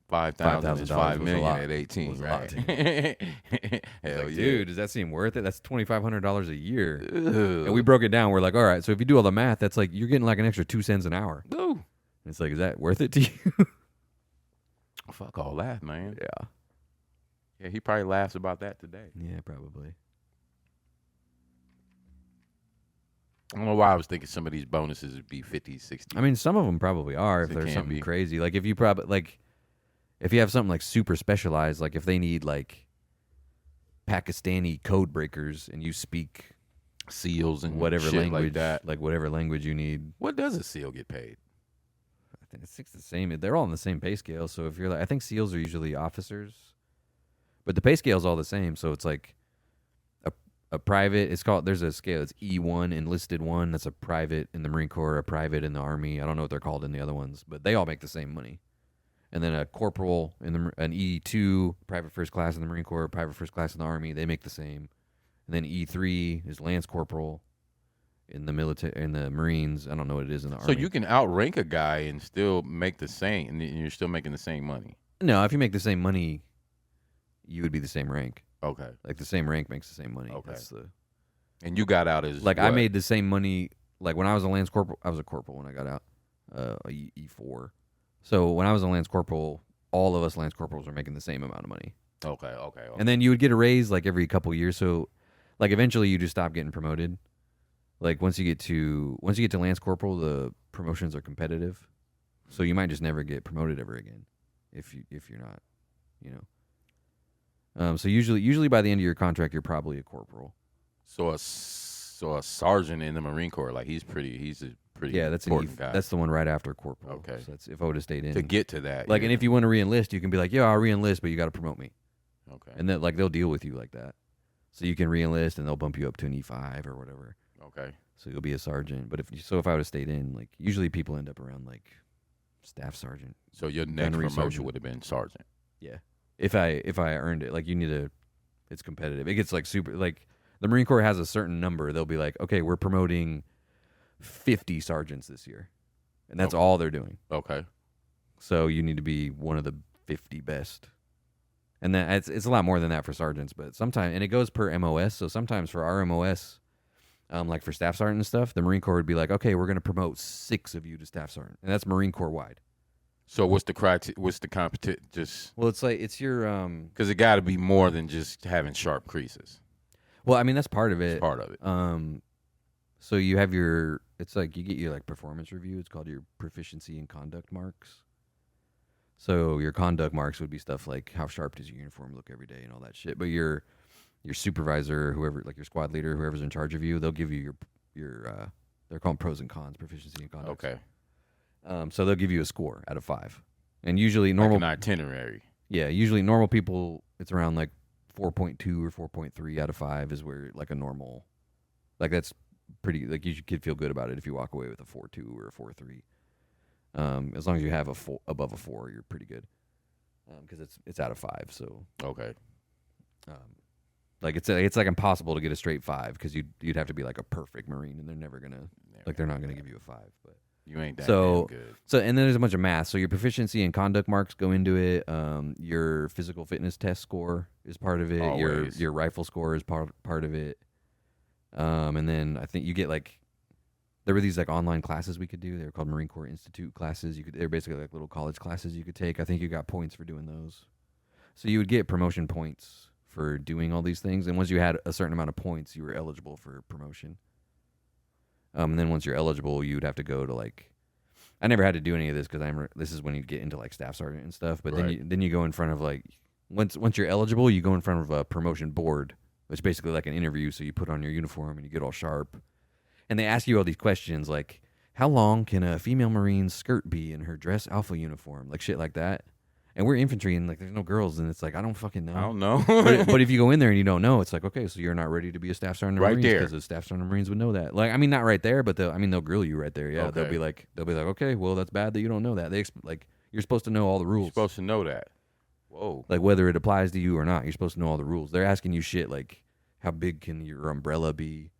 5,000 is $5,000 $5 was a million lot. at 18, Was a lot right? to Hell like, yeah. dude, does that seem worth it? That's $2,500 a year. Ugh. And we broke it down. We're like, all right, so if you do all the math, that's like you're getting like an extra 2 cents an hour. Ooh. And it's like, is that worth it to you? Fuck all that, man. Yeah. Yeah, he probably laughs about that today. Yeah, probably. I don't know why I was thinking some of these bonuses would be 50, 60. I mean, some of them probably are if It there's can something be. crazy. Like if you probably like if you have something like super specialized, like if they need like Pakistani code breakers and you speak SEALs and whatever shit language, like that. like whatever language you need. What does a SEAL get paid? I think it's the same. They're all on the same pay scale. So if you're like, I think SEALs are usually officers, but the pay scale is all the same. So it's like a private. It's called. There's a scale. It's E1 enlisted one. That's a private in the Marine Corps, a private in the Army. I don't know what they're called in the other ones, but they all make the same money. And then a corporal in an E2 private first class in the Marine Corps, private first class in the Army. They make the same. And then E3 is lance corporal in the military in the Marines. I don't know what it is in the So Army. you can outrank a guy and still make the same, and you're still making the same money. No, if you make the same money, you would be the same rank. Okay. Like the same rank makes the same money. Okay. That's the And you got out as like I what? made the same money. Like when I was a lance corporal, I was a corporal when I got out, E4. So when I was a lance corporal, all of us lance corporals were making the same amount of money. Okay. And then you would get a raise like every couple years. So like eventually you just stop getting promoted. Like once you get to lance corporal, the promotions are competitive. So you might just never get promoted ever again if you're not, you know. So usually by the end of your contract you're probably a corporal. So a sergeant in the Marine Corps, like he's a pretty Yeah, that's important guy. that's the one right after corporal. Okay. So that's if I would have stayed in. to get to that. Like, yeah. and if you want to re-enlist, you can be like, yeah, I'll re-enlist, but you got to promote me. Okay. And then like they'll deal with you like that. So you can re-enlist and they'll bump you up to an E5 or whatever. Okay. So you'll be a sergeant. But if I would have stayed in, like usually people end up around like staff sergeant. So your next Gunnery promotion sergeant. would have been sergeant. Yeah. If I earned it, like you need to, it's competitive. It gets like super, like the Marine Corps has a certain number. They'll be like, okay, we're promoting 50 sergeants this year. And that's all they're doing. Okay. So you need to be one of the 50 best. And then it's a lot more than that for sergeants, but sometimes, and it goes per MOS. So sometimes for our MOS, like for staff sergeant and stuff, the Marine Corps would be like, okay, we're going to promote 6 of you to staff sergeant. And that's Marine Corps wide. So what's the competition? Just Well, it's like, it's your, because it got to be more than just having sharp creases. well, I mean, that's part of it. It's part of it. So you have your, it's like you get your like performance review. It's called your proficiency and conduct marks. So your conduct marks would be stuff like how sharp does your uniform look every day and all that shit. But your supervisor, whoever, like your squad leader, whoever's in charge of you, they'll give you your they're called pros and cons, proficiency and conduct. Okay. So they'll give you a score out of 5, and usually Like normal, an itinerary. yeah, usually normal people, it's around like 4.2 or 4.3 out of 5 is where like a normal, like that's pretty, like you could feel good about it if you walk away with a 4.2 or a 4.3. As long as you have above a 4, you're pretty good. Because it's out of 5, so Okay. like it's like impossible to get a straight 5 because you'd have to be like a perfect Marine, and they're never gonna they're not gonna give you a 5. But You ain't that So- damn good. so, and then there's a bunch of math. So your proficiency and conduct marks go into it. Your physical fitness test score is part of it. Always. Your rifle score is part of it. And then I think you get like, there were these like online classes we could do. They were called Marine Corps Institute classes. They're basically like little college classes you could take. I think you got points for doing those. So you would get promotion points for doing all these things. And once you had a certain amount of points, you were eligible for promotion. And then once you're eligible, you'd have to go to like, I never had to do any of this because this is when you get into like staff sergeant and stuff. But Right. then you go in front of like, once you're eligible, you go in front of a promotion board, which is basically like an interview. So you put on your uniform and you get all sharp, and they ask you all these questions like, how long can a female Marine's skirt be in her dress alpha uniform, like shit like that. And we're infantry, and like there's no girls, and it's like I don't fucking know. I don't know. But if you go in there and you don't know, it's like, okay, so you're not ready to be a staff sergeant of Right Marines, there. because the staff sergeant of Marines would know that. Like, I mean, not right there, but they'll grill you right there. Yeah, Okay. they'll be like, okay, well, that's bad that you don't know that. Like, you're supposed to know all the rules, You're supposed to know that. Whoa. like whether it applies to you or not. You're supposed to know all the rules. They're asking you shit like, how big can your umbrella be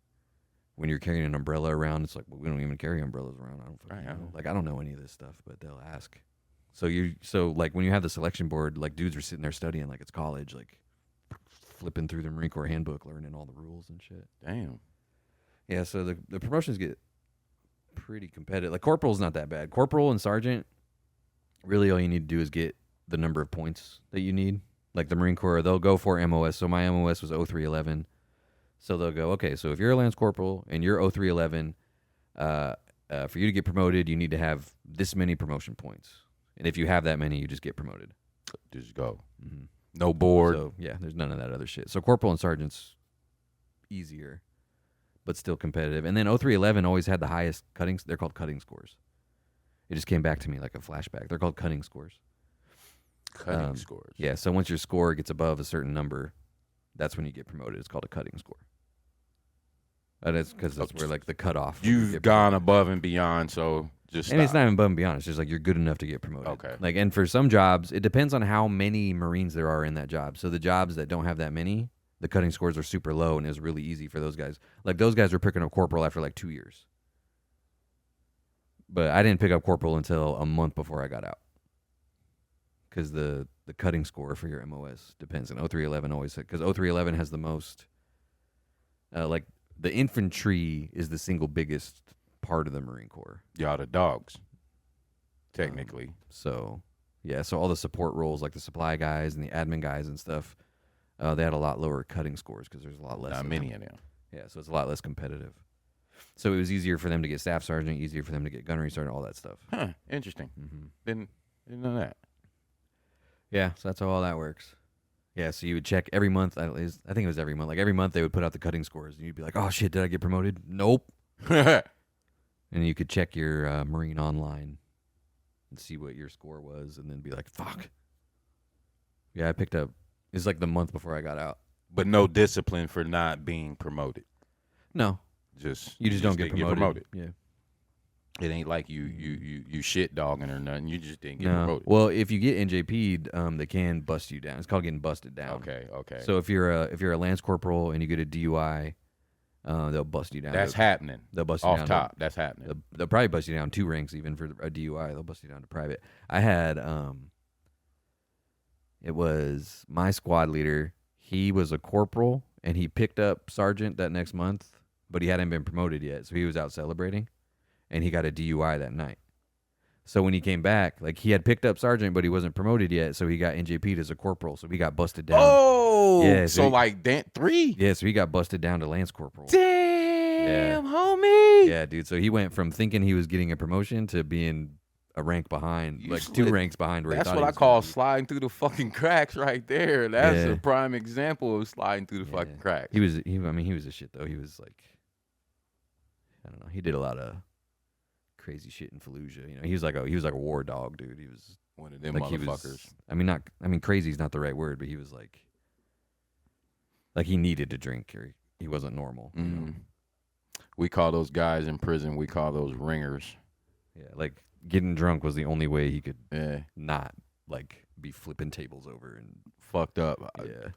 when you're carrying an umbrella around? It's like, well, we don't even carry umbrellas around. I don't fucking Right, know. Like, I don't know any of this stuff, but they'll ask. So like when you have the selection board, like dudes are sitting there studying like it's college, like flipping through the Marine Corps handbook, learning all the rules and shit. Damn. Yeah, so the promotions get pretty competitive. Like corporal's not that bad. Corporal and sergeant, really all you need to do is get the number of points that you need. Like the Marine Corps, they'll go for MOS. So my MOS was 0311. So they'll go, okay, so if you're a Lance Corporal and you're 0311, for you to get promoted, you need to have this many promotion points. And if you have that many, you just get promoted. Just go. Mm-hmm. No board. So, yeah, there's none of that other shit. So corporal and sergeant's easier, but still competitive. And then 0311 always had the highest cutting. They're called cutting scores. It just came back to me like a flashback. They're called cutting scores. Cutting scores. Yeah, so once your score gets above a certain number, that's when you get promoted. It's called a cutting score. And it's because that's where like the cutoff. You've gone above and beyond, so just and it's not even above and beyond. It's just like you're good enough to get promoted. Okay. Like, and for some jobs, it depends on how many Marines there are in that job. So the jobs that don't have that many, the cutting scores are super low, and it's really easy for those guys. Like those guys were picking up corporal after like 2 years. But I didn't pick up corporal until a month before I got out. Because the cutting score for your MOS depends. And 0311 always, because 0311 has the most, like the infantry is the single biggest part of the Marine Corps. Y'all the dogs, technically. So, yeah, so all the support roles, like the supply guys and the admin guys and stuff, they had a lot lower cutting scores because there's a lot less. Not many of them. Yeah, so it's a lot less competitive. So it was easier for them to get staff sergeant, easier for them to get gunnery sergeant, all that stuff. Huh, interesting. Mm-hmm. Didn't know that. Yeah, so that's how all that works. Yeah, so you would check every month. I think it was every month. Like every month they would put out the cutting scores, and you'd be like, "Oh shit, did I get promoted? Nope." And you could check your Marine online and see what your score was, and then be like, "Fuck." Yeah, I picked up. It's like the month before I got out. But no discipline for not being promoted. No, you just don't get promoted. Yeah. It ain't like you shit dogging or nothing. You just didn't get promoted. Well, if you get NJP'd, they can bust you down. It's called getting busted down. Okay. So if you're a Lance Corporal and you get a DUI, they'll bust you down. That's happening. They'll bust you off down. top. That's happening. They'll probably bust you down 2 ranks even for a DUI. They'll bust you down to private. I had it was my squad leader. He was a corporal and he picked up sergeant that next month, but he hadn't been promoted yet, so he was out celebrating. And he got a DUI that night. So when he came back, like he had picked up sergeant, but he wasn't promoted yet. So he got NJP'd as a corporal. So he got busted down. Oh, yeah. So like Dant 3? Yeah, so he got busted down to Lance Corporal. Damn, homie. Yeah, dude. So he went from thinking he was getting a promotion to being a rank behind, like 2 ranks behind where he thought That's what he I was call gonna be. sliding through the fucking cracks right there. That's Yeah. a prime example of sliding through the fucking cracks. He was a shit though. He was like, I don't know. He did a lot of crazy shit in Fallujah. You know, he was like a war dog, dude. He was one of them like motherfuckers. Crazy is not the right word, but he was like he needed to drink or he wasn't normal. You know? We call those guys in prison, we call those ringers. Yeah, like getting drunk was the only way he could Yeah. not like be flipping tables over and Fucked up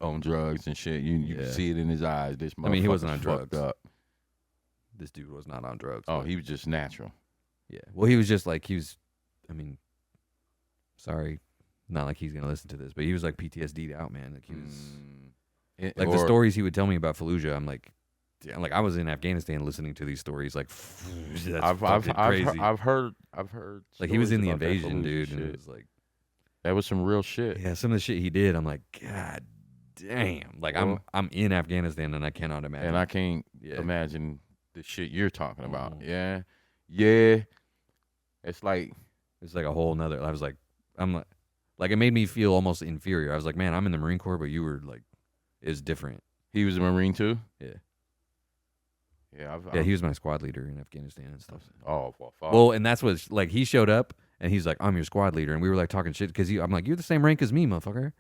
on drugs and shit. You can see it in his eyes. This motherfucker he wasn't on fucked drugs. up. This dude was not on drugs. Oh, but, he was just natural. yeah. Well, he was just like sorry, not like he's gonna listen to this, but he was like PTSD'd out, man. Like he was the stories he would tell me about Fallujah. I'm like, damn, like I was in Afghanistan listening to these stories. Like, that's crazy. I've heard. Like he was in the stories about that invasion, Fallujah dude, shit. and it was like That was some real shit. Yeah, some of the shit he did, I'm like, God damn. Like Well, I'm in Afghanistan and I cannot imagine. And I can't imagine the shit you're talking about. Mhm. Yeah. It's like a whole nother. I was like, it made me feel almost inferior. I was like, man, I'm in the Marine Corps, but you were like, it's different. he was a Marine too. Yeah. Yeah, He was my squad leader in Afghanistan and stuff. Oh, well, fuck. Well, and that's what like he showed up and he's like, I'm your squad leader, and we were like talking shit because I'm like, you're the same rank as me, motherfucker.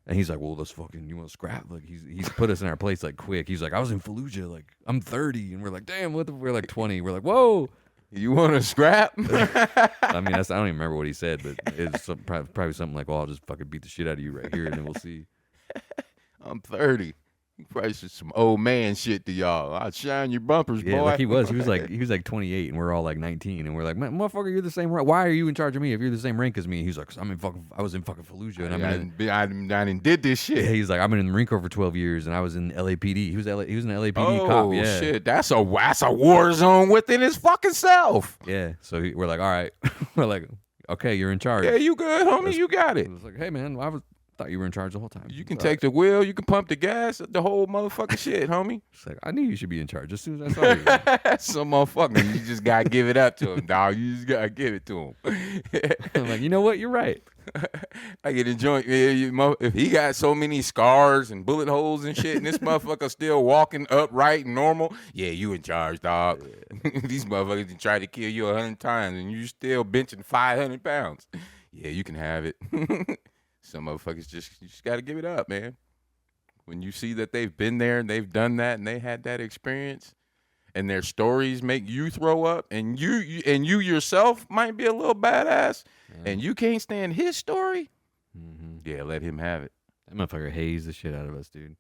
And he's like, well, let's fucking, you want to scrap? Like he's put us in our place like quick. He's like, I was in Fallujah, like I'm 30, and we're like, damn, we're like 20. We're like, whoa. You want to scrap? I mean, I don't even remember what he said, but it's probably something like, well, I'll just fucking beat the shit out of you right here, and then we'll see. I'm 30. Probably some old man shit to y'all. I'll shine your bumpers, Yeah, boy. like he was like 28, and we're all like 19, and we're like, man, motherfucker, you're the same rank. Why are you in charge of me if you're the same rank as me? He's like, 'cause I was in fucking Fallujah, and I done did this shit. yeah, he's like, I've been in the Marine Corps for 12 years, and I was in LAPD. He was an LAPD cop. Yeah, Shit, that's a war zone within his fucking self. yeah. So we're like, all right, we're like, okay, you're in charge. Yeah, you good, homie. You got it. I was like, hey man, thought you were in charge the whole time. You can take the wheel. You can pump the gas. The whole motherfucking shit, homie. It's like, I knew you should be in charge as soon as I saw you. Some motherfucker. You just gotta give it up to him, dog. You just gotta give it to him. I'm like, you know what? You're right. I get enjoy. If he got so many scars and bullet holes and shit, and this motherfucker still walking upright and normal, yeah, you in charge, dog. Yeah. These motherfuckers can try to kill you 100 times, and you still benching 500 pounds. Yeah, you can have it. Some motherfuckers you just got to give it up, man. When you see that they've been there and they've done that and they had that experience, and their stories make you throw up, and you yourself might be a little badass, and you can't stand his story. Mm-hmm. Yeah, let him have it. That motherfucker hazed the shit out of us, dude.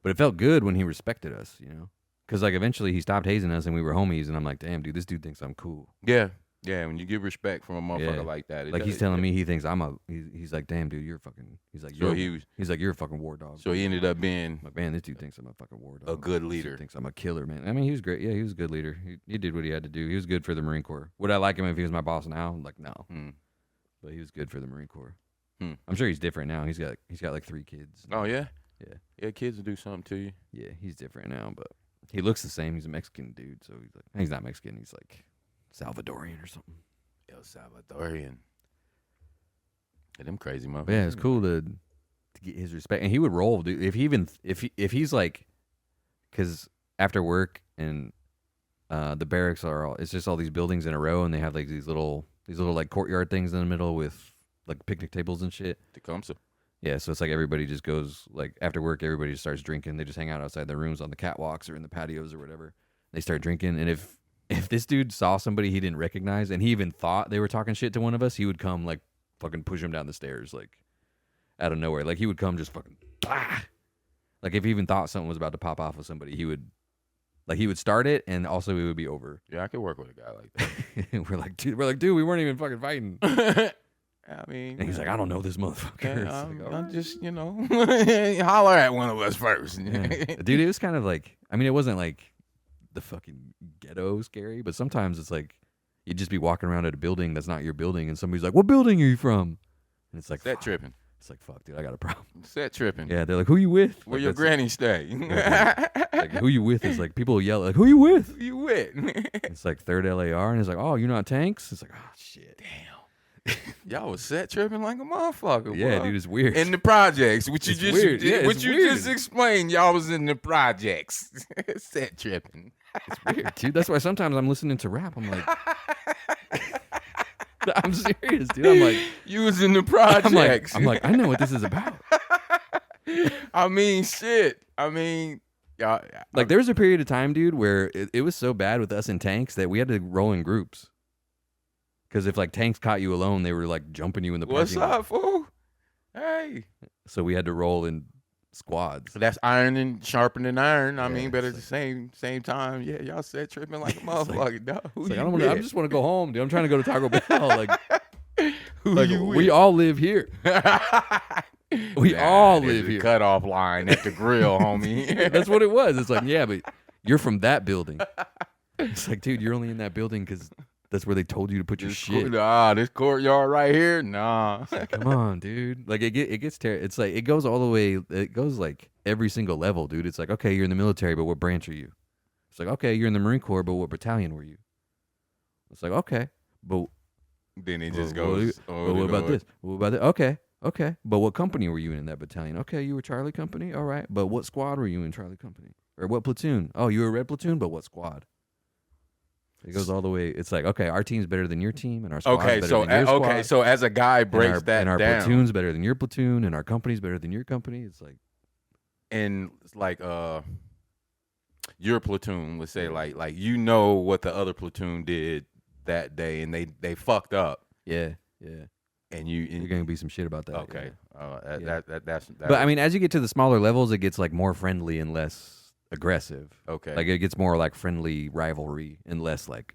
But it felt good when he respected us, you know? Because, like, eventually he stopped hazing us and we were homies, and I'm like, damn, dude, this dude thinks I'm cool. Yeah. Yeah, when you give respect from a motherfucker like that. Like, he's telling me he thinks he's like, damn, dude, you're fucking, he's like, you're a fucking war dog. So he ended up being, like, man, this dude thinks I'm a fucking war dog. A good leader. He thinks I'm a killer, man. I mean, he was great. Yeah, he was a good leader. He did what he had to do. He was good for the Marine Corps. Would I like him if he was my boss now? Like, no. But he was good for the Marine Corps. I'm sure he's different now. He's got like 3 kids. Oh, yeah? Yeah. Yeah, kids will do something to you. Yeah, he's different now, but he looks the same. He's a Mexican dude, so he's not Mexican. He's like Salvadorian or something. El Salvadorian. Yeah, them crazy motherfuckers. Yeah, it's cool to get his respect, and he would roll, dude. If he's like, because after work and the barracks it's just all these buildings in a row, and they have like these little like courtyard things in the middle with like picnic tables and shit. Tecumseh. Yeah, so it's like everybody just goes, like, after work, everybody just starts drinking. They just hang out outside their rooms on the catwalks or in the patios or whatever. They start drinking, and if this dude saw somebody he didn't recognize and he even thought they were talking shit to one of us, he would come, like, fucking push him down the stairs, like, out of nowhere. Like, he would come just fucking, ah! Like, if he even thought something was about to pop off with somebody, he would start it, and also it would be over. Yeah, I could work with a guy like that. we're like, dude, we weren't even fucking fighting. I mean, and he's like, I don't know this motherfucker. Yeah, I'm right. just, holler at one of us first. Yeah. Dude, it was kind of like, I mean, it wasn't like the fucking ghetto scary, but sometimes it's like you'd just be walking around at a building that's not your building, and somebody's like, what building are you from? And it's like, set tripping. It's like, fuck, dude, I got a problem. Set tripping. Yeah, they're like, who you with? Where like, your granny stay? Like, who you with is like, people yell, like, who you with? Who you with? It's like 3rd LAR, and it's like, oh, you're not tanks? It's like, oh, shit. Damn. Y'all was set tripping like a motherfucker. Yeah, boy. dude, it's weird. In the projects, which you just explained, y'all was in the projects. Set tripping. It's weird, dude. That's why sometimes I'm listening to rap. I'm like, I'm serious, dude. I'm like, you was in the projects. I'm like, I know what this is about. I mean, shit. I mean, y'all. Like, there was a period of time, dude, where it was so bad with us and tanks that we had to roll in groups. Because if, like, tanks caught you alone, they were, like, jumping you in the parking lot. What's up, fool? Hey. So we had to roll in squads. So that's iron and sharpening iron. I Yeah, mean, but at like, the same time, yeah, y'all said tripping like a motherfucker, dog. It's like, I just want to go home, dude. I'm trying to go to Taco Bell. Like, you we all live here. We all live here. Cutoff line at the grill, homie. That's what it was. It's like, yeah, but you're from that building. It's like, dude, you're only in that building because that's where they told you to put your shit. This courtyard right here? Nah. Like, come on, dude. Like, it gets terrible. It's like, it goes all the way. It goes, like, every single level, dude. It's like, okay, you're in the military, but what branch are you? It's like, okay, you're in the Marine Corps, but what battalion were you? It's like, okay, but then it just goes. What about this? What about that? Okay. But what company were you in that battalion? Okay, you were Charlie Company? All right. But what squad were you in Charlie Company? Or what platoon? Oh, you were Red Platoon, but what squad? It goes all the way. It's like, okay, our team's better than your team, and our squad's better than your squad. Okay, so as a guy breaks that and our down. platoon's better than your platoon, and our company's better than your company. It's like, and it's like your platoon, let's say, like what the other platoon did that day, and they fucked up. Yeah. And You're gonna be some shit about that. okay. Yeah. That's But I mean, as you get to the smaller levels, it gets like more friendly and less aggressive. okay. Like it gets more like friendly rivalry and less like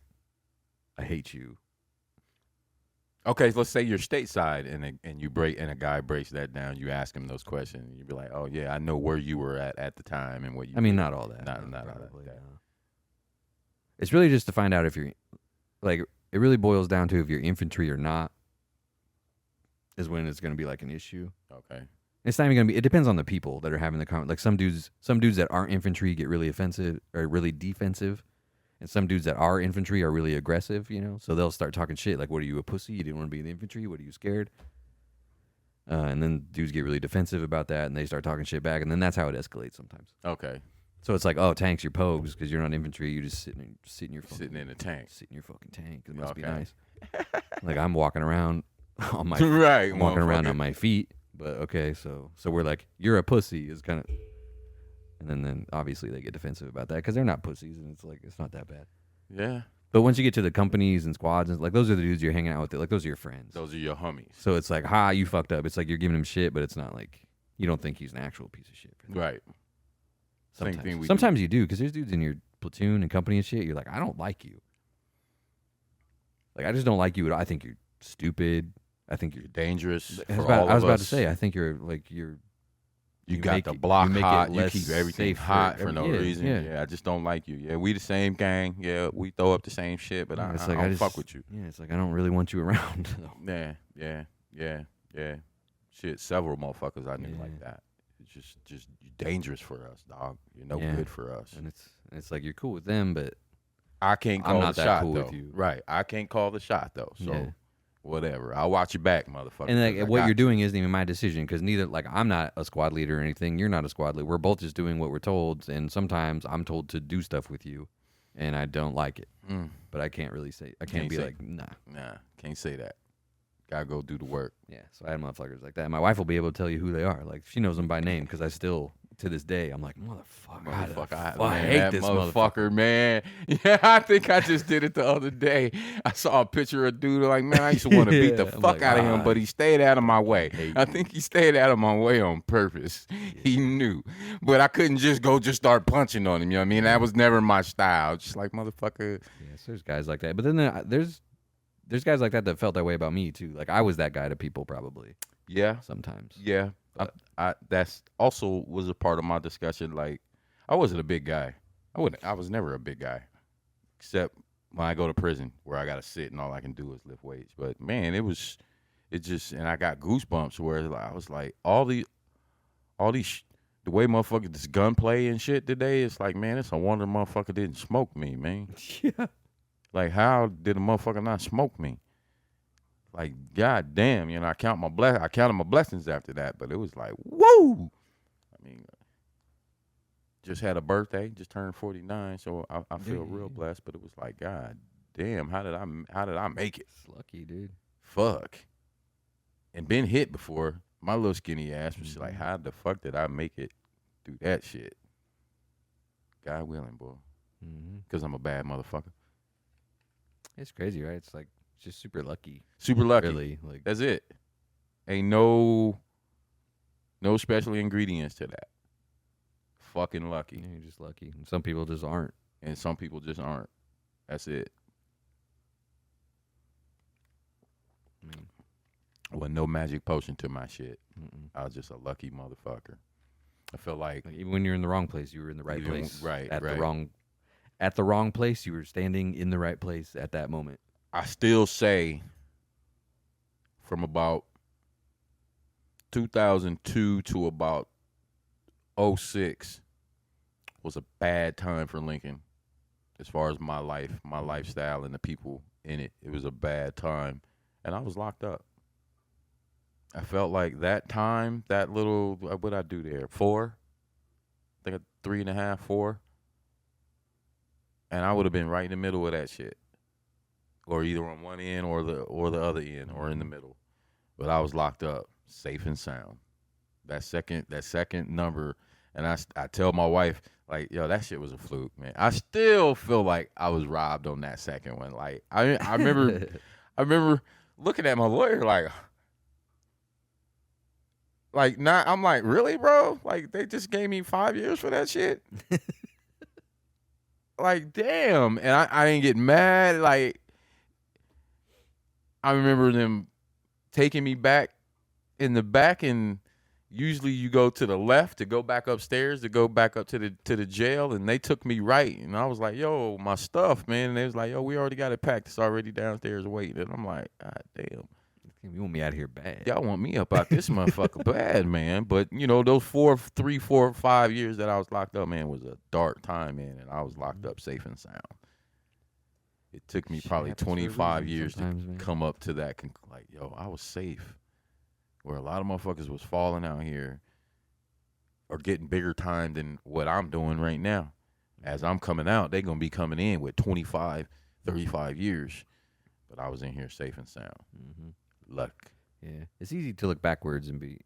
I hate you. Okay, let's say you're stateside and you break and a guy breaks that down. You ask him those questions. And you be like, oh yeah, I know where you were at the time and what you. I mean, did. not all that. Not no, all probably, that. no. It's really just to find out if you're like. It really boils down to if you're infantry or not. Is when it's going to be like an issue. Okay. It's not even going to be. It depends on the people that are having the comment. Like some dudes that aren't infantry get really offensive or really defensive, and some dudes that are infantry are really aggressive. You know, so they'll start talking shit like, "What are you, a pussy? You didn't want to be in the infantry? What are you scared?" And then dudes get really defensive about that, and they start talking shit back, and then that's how it escalates sometimes. Okay. So it's like, oh, tanks, you're pogues because you're not infantry. You just sit in your fucking, Sitting in a tank. sit in your fucking tank. It must be Okay. nice. Like I'm walking around on my Right. I'm walking around motherfucker. on my feet. But okay, so we're like, you're a pussy is kind of, and then obviously they get defensive about that because they're not pussies, and it's like it's not that bad. Yeah. But once you get to the companies and squads, and like those are the dudes you're hanging out with. Like those are your friends. Those are your homies. So it's like, ha, you fucked up. It's like you're giving him shit, but it's not like you don't think he's an actual piece of shit. Right. Sometimes, Same thing we sometimes you do because there's dudes in your platoon and company and shit. You're like, I don't like you. Like I just don't like you. I think you're stupid. I think you're You're dangerous. I For was about, all I was of about to us. say, I think you're like You you got make the it- block you make it hot. You less keep everything safe for hot for every- no yeah, reason. yeah. Yeah, I just don't like you. Yeah, we the same gang. Yeah, we throw up the same shit, but Yeah, I it's don't just, fuck with you. Yeah, it's like I don't really want you around. Yeah. Shit, several motherfuckers I knew Yeah. like that. It's just you're dangerous for us, dog. You're no Yeah. good for us. And it's like you're cool with them, but I can't I'm call not the that shot cool though. with you. Right, I can't call the shot though. So Yeah. whatever, I'll watch your back, motherfucker. and 'cause I like what got you're you. doing isn't even my decision because neither like I'm not a squad leader or anything. You're not a squad leader. We're both just doing what we're told, and sometimes I'm told to do stuff with you, and I don't like it. Mm, But I can't really say. I Can't can't be say- like nah. nah, can't say that. Gotta go do the work. Yeah, so I had motherfuckers like that. My wife will be able to tell you who they are. Like she knows them by name because I still, to this day, I'm like motherfucker. I hate that this motherfucker. man. Yeah, I think I just did it the other day. I saw a picture of a dude like, man, I used to want to beat the Yeah, I'm fuck like, out of him, ah, but he stayed out of my way. hate I think he stayed out of my way on purpose. He knew, but I couldn't just start punching on him. You know what I mean? That was never my style. Just like motherfucker. Yes, there's guys like that. But then there's guys like that felt that way about me too. Like I was that guy to people probably Yeah, sometimes. yeah. I that's also was a part of my discussion. Like, I wasn't a big guy. I was never a big guy, except when I go to prison where I gotta sit and all I can do is lift weights. But man, and I got goosebumps where I was like, the way motherfuckers this gunplay and shit today. It's like, man, it's a wonder motherfucker didn't smoke me, man. Yeah. Like, how did a motherfucker not smoke me? Like, god damn, I counted my blessings after that, but it was like, whoa. I mean, just had a birthday, just turned 49, so I feel real blessed. But it was like, god damn, how did I make it? It's lucky, dude. Fuck. And been hit before. My little skinny ass was like, how the fuck did I make it through that shit? God willing, boy, because I'm a bad motherfucker. It's crazy, right? It's like just super lucky. Super lucky. Really, like That's it. Ain't no special ingredients to that. Fucking lucky. you're just lucky. And some people just aren't. And some people just aren't. That's it. I mean, Well, no magic potion to my shit. mm-mm. I was just a lucky motherfucker. I feel like Like even when you're in the wrong place, you were in the right You didn't- place. right, At right. the wrong place, you were standing in the right place at that moment. I still say from about 2002 to about 06 was a bad time for Lincoln as far as my life, my lifestyle, and the people in it. It was a bad time, and I was locked up. I felt like that time, that little, what'd I do there? 4? I think 3.5, 4. And I would have been right in the middle of that shit. Or either on one end or the other end or in the middle. But I was locked up, safe and sound. That second number, and I tell my wife, like, yo, that shit was a fluke, man. I still feel like I was robbed on that second one. Like I remember looking at my lawyer like, Like, not. I'm like, really, bro? Like, they just gave me 5 years for that shit. Like, damn. And I didn't get mad. Like, I remember them taking me back in the back, and usually you go to the left to go back upstairs to go back up to the jail, and they took me right, and I was like, yo, my stuff, man. And they was like, yo, we already got it packed. It's already downstairs waiting. And I'm like, God damn. You want me out here bad. Y'all want me up out this motherfucker bad, man. But, those 3, 4, 5 years that I was locked up, man, was a dark time, man, and I was locked up safe and sound. It took me probably 25 years to come up to that. Like, yo, I was safe. Where a lot of motherfuckers was falling out here or getting bigger time than what I'm doing right now. As I'm coming out, they going to be coming in with 25, 35 years. But I was in here safe and sound. Mm-hmm. Luck. Yeah. It's easy to look backwards and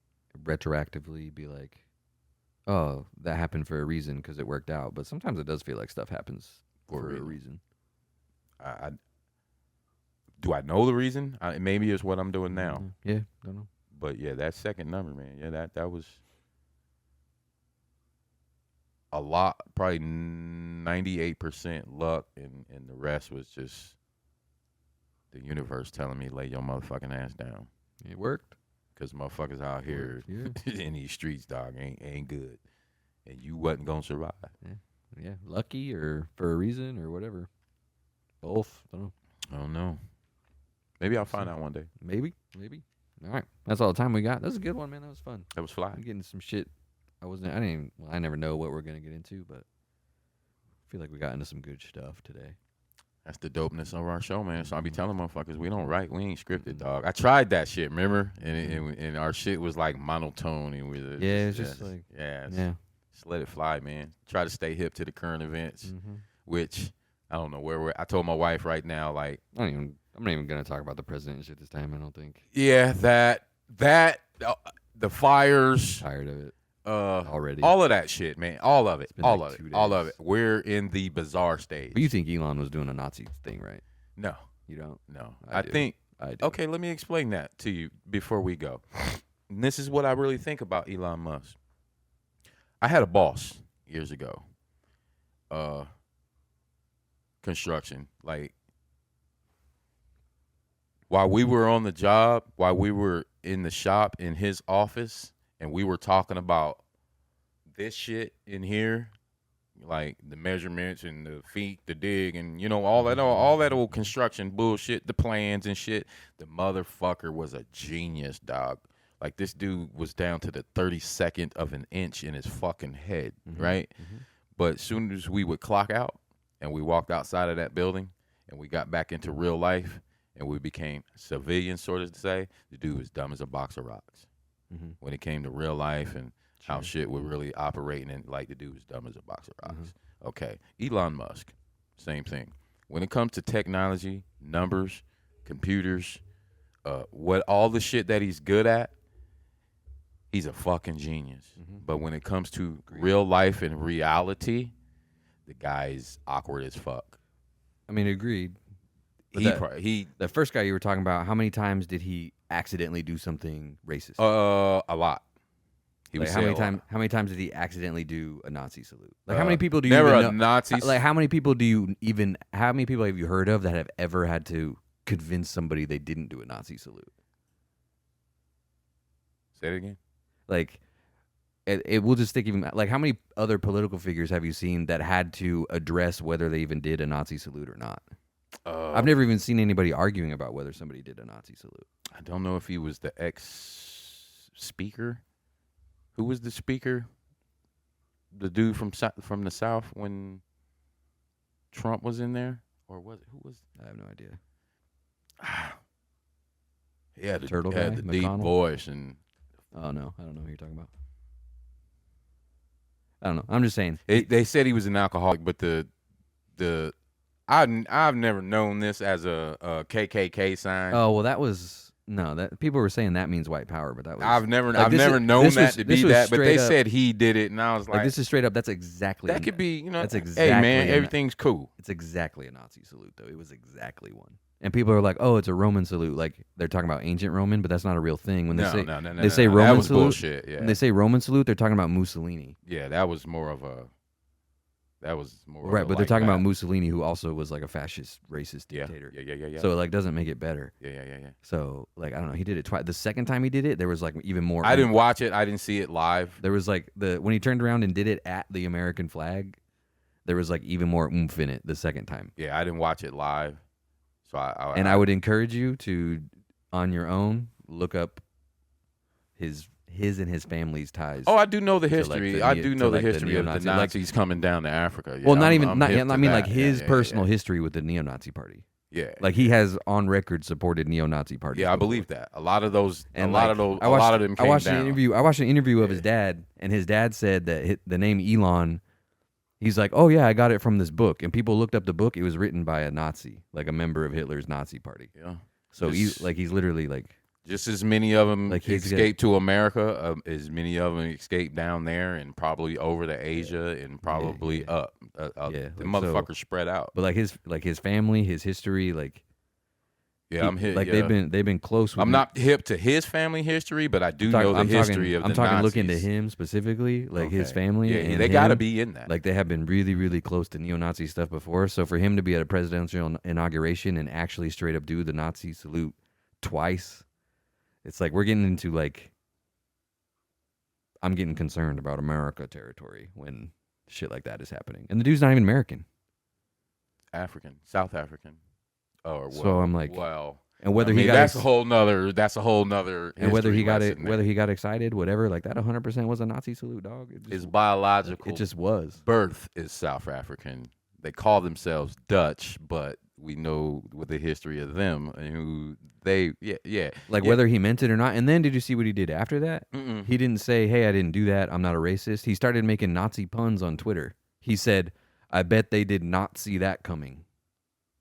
retroactively be like, oh, that happened for a reason because it worked out. But sometimes it does feel like stuff happens for a reason. Do I know the reason? Maybe it's what I'm doing now. Yeah, don't know. But yeah, that second number, man. Yeah, that was a lot, probably 98% luck, and the rest was just the universe telling me, lay your motherfucking ass down. It worked. Because motherfuckers out here in these streets, dog, ain't good. And you wasn't going to survive. Yeah, lucky or for a reason or whatever. Both. I don't know. Maybe I'll find out one day. Maybe. All right. That's all the time we got. That was a good one, man. That was fun. That was fly. I'm getting some shit. I never know what we're going to get into, but I feel like we got into some good stuff today. That's the dopeness of our show, man. So I be telling motherfuckers, we don't write. We ain't scripted, dog. I tried that shit, remember? And our shit was like monotone. And just let it fly, man. Try to stay hip to the current events, which I don't know where I told my wife right now, like, I'm not even gonna talk about the president and shit this time. I don't think. Yeah, the fires. Tired of it. Already. All of that shit, man. All of it. All like of it. All of it. We're in the bizarre stage. But you think Elon was doing a Nazi thing, right? No. You don't? No. I think. I do. Okay, let me explain that to you before we go. And this is what I really think about Elon Musk. I had a boss years ago. Construction. Like, while we were on the job, while we were in the shop in his office, and we were talking about this shit in here, like the measurements and the feet, the dig, and all that old construction bullshit, the plans and shit. The motherfucker was a genius, dog. Like, this dude was down to the 32nd of an inch in his fucking head, right? But as soon as we would clock out and we walked outside of that building and we got back into real life and we became civilians, sort of to say, the dude was dumb as a box of rocks. When it came to real life and how shit was really operating, and like, the dude was dumb as a box of rocks. Okay, Elon Musk, same thing. When it comes to technology, numbers, computers, what all the shit that he's good at, he's a fucking genius. But when it comes to real life and reality, the guy's awkward as fuck. I mean, agreed. The first guy you were talking about, how many times did he accidentally do something racist? A lot. How many times did he accidentally do a Nazi salute? Like, how many people do you never even a know? Nazi? Like, how many people have you heard of that have ever had to convince somebody they didn't do a Nazi salute? Say it again. Like, it will just stick even. Like, how many other political figures have you seen that had to address whether they even did a Nazi salute or not? I've never even seen anybody arguing about whether somebody did a Nazi salute. I don't know if he was the ex-speaker. Who was the speaker? The dude from the South when Trump was in there? Or was it? Who was? I have no idea. Yeah, the turtle guy, the deep voice and. Oh no, I don't know who you're talking about. I don't know. I'm just saying. They said he was an alcoholic, but I've never known this as a KKK sign. Oh well, that was. No, that people were saying that means white power, but that was. I've never known that to be that, but they said he did it, and I was like, this is straight up. That's exactly. That could be, That's exactly. Hey man, everything's cool. It's exactly a Nazi salute, though. It was exactly one. And people are like, "Oh, it's a Roman salute." Like they're talking about ancient Roman, but that's not a real thing. When they No, say no, no, no, they say no. Roman That was salute, bullshit. Yeah, when they say Roman salute, they're talking about Mussolini. yeah, that was more of a. That was more Right, of a, but they're like talking that. about Mussolini, who also was like a fascist, racist Yeah, dictator. yeah. So it like doesn't make it better. Yeah. So like I don't know, he did it twice. The second time he did it, there was like even more. I didn't watch it. I didn't see it live. There was like when he turned around and did it at the American flag, there was like even more oomph in it the second time. Yeah, I didn't watch it live. So I would encourage you to, on your own, look up his and his family's ties. Oh, I do know the like, history. the I neo- do to, know the like, the history of the neo-Nazi- Nazis coming down to Africa. Yeah, well, not I'm even not. hip I to mean, that. like his Yeah. personal history with the neo-Nazi party. Yeah, Like he has on record supported neo-Nazi parties. yeah, I before. believe that. A lot of those, And a lot like, of those, I a watched, lot of them came I watched down. an interview. I watched an interview of Yeah. his dad, and his dad said that the name Elon. He's like, oh yeah, I got it from this book, and people looked up the book. It was written by a Nazi, like a member of Hitler's Nazi party. Yeah. So Just- he's literally like, Just as many of them Like, he's escaped to America, as many of them escaped down there, and probably over to Asia, and probably yeah. up. Yeah, The like, so- motherfuckers spread out. but like his family, his history, like Yeah, I'm hit. Like yeah. they've been close. With I'm not hip to his family history, but I do I'm know the I'm history of the I'm talking Nazis. looking to him specifically, like his Okay. family. Yeah, and they got to him, be in that. Like they have been really, really close to neo-Nazi stuff before. So for him to be at a presidential inauguration and actually straight up do the Nazi salute twice, it's like we're getting into like I'm getting concerned about America territory when shit like that is happening. And the dude's not even American. African, South African. Oh, So I'm like, well, and whether I mean, he got that's a whole nother. That's a whole nother. and whether he got history it, lesson there. whether he got excited, whatever, like that 100% was a Nazi salute, dog. It His just, biological it just was. birth is South African. They call themselves Dutch, but we know with the history of them and who they, yeah. Like yeah. whether he meant it or not. And then did you see what he did after that? Mm-mm. He didn't say, "Hey, I didn't do that. I'm not a racist." He started making Nazi puns on Twitter. He said, "I bet they did not see that coming."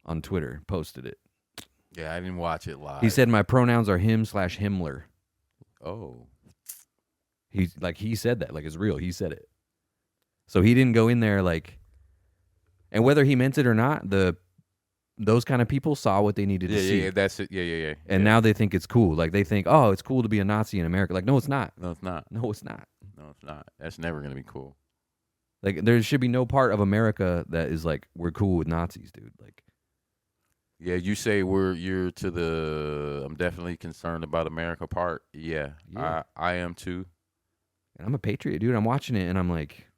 On Twitter, posted it. Yeah, I didn't watch it live. He said, "My pronouns are him/Himmler." "Oh, He said that, like it's real. He said it. So he didn't go in there like, and whether he meant it or not, those kind of people saw what they needed to see. yeah, that's it. Yeah. And now they think it's cool. Like they think, oh, it's cool to be a Nazi in America. Like, no, it's not. no, it's not. No, it's not. No, it's not. That's never gonna be cool." Like there should be no part of America that is like we're cool with Nazis, dude. Like Yeah, you say you're to the. I'm definitely concerned about America part. Yeah. Yeah. I am too. and I'm a patriot, dude. I'm watching it and I'm like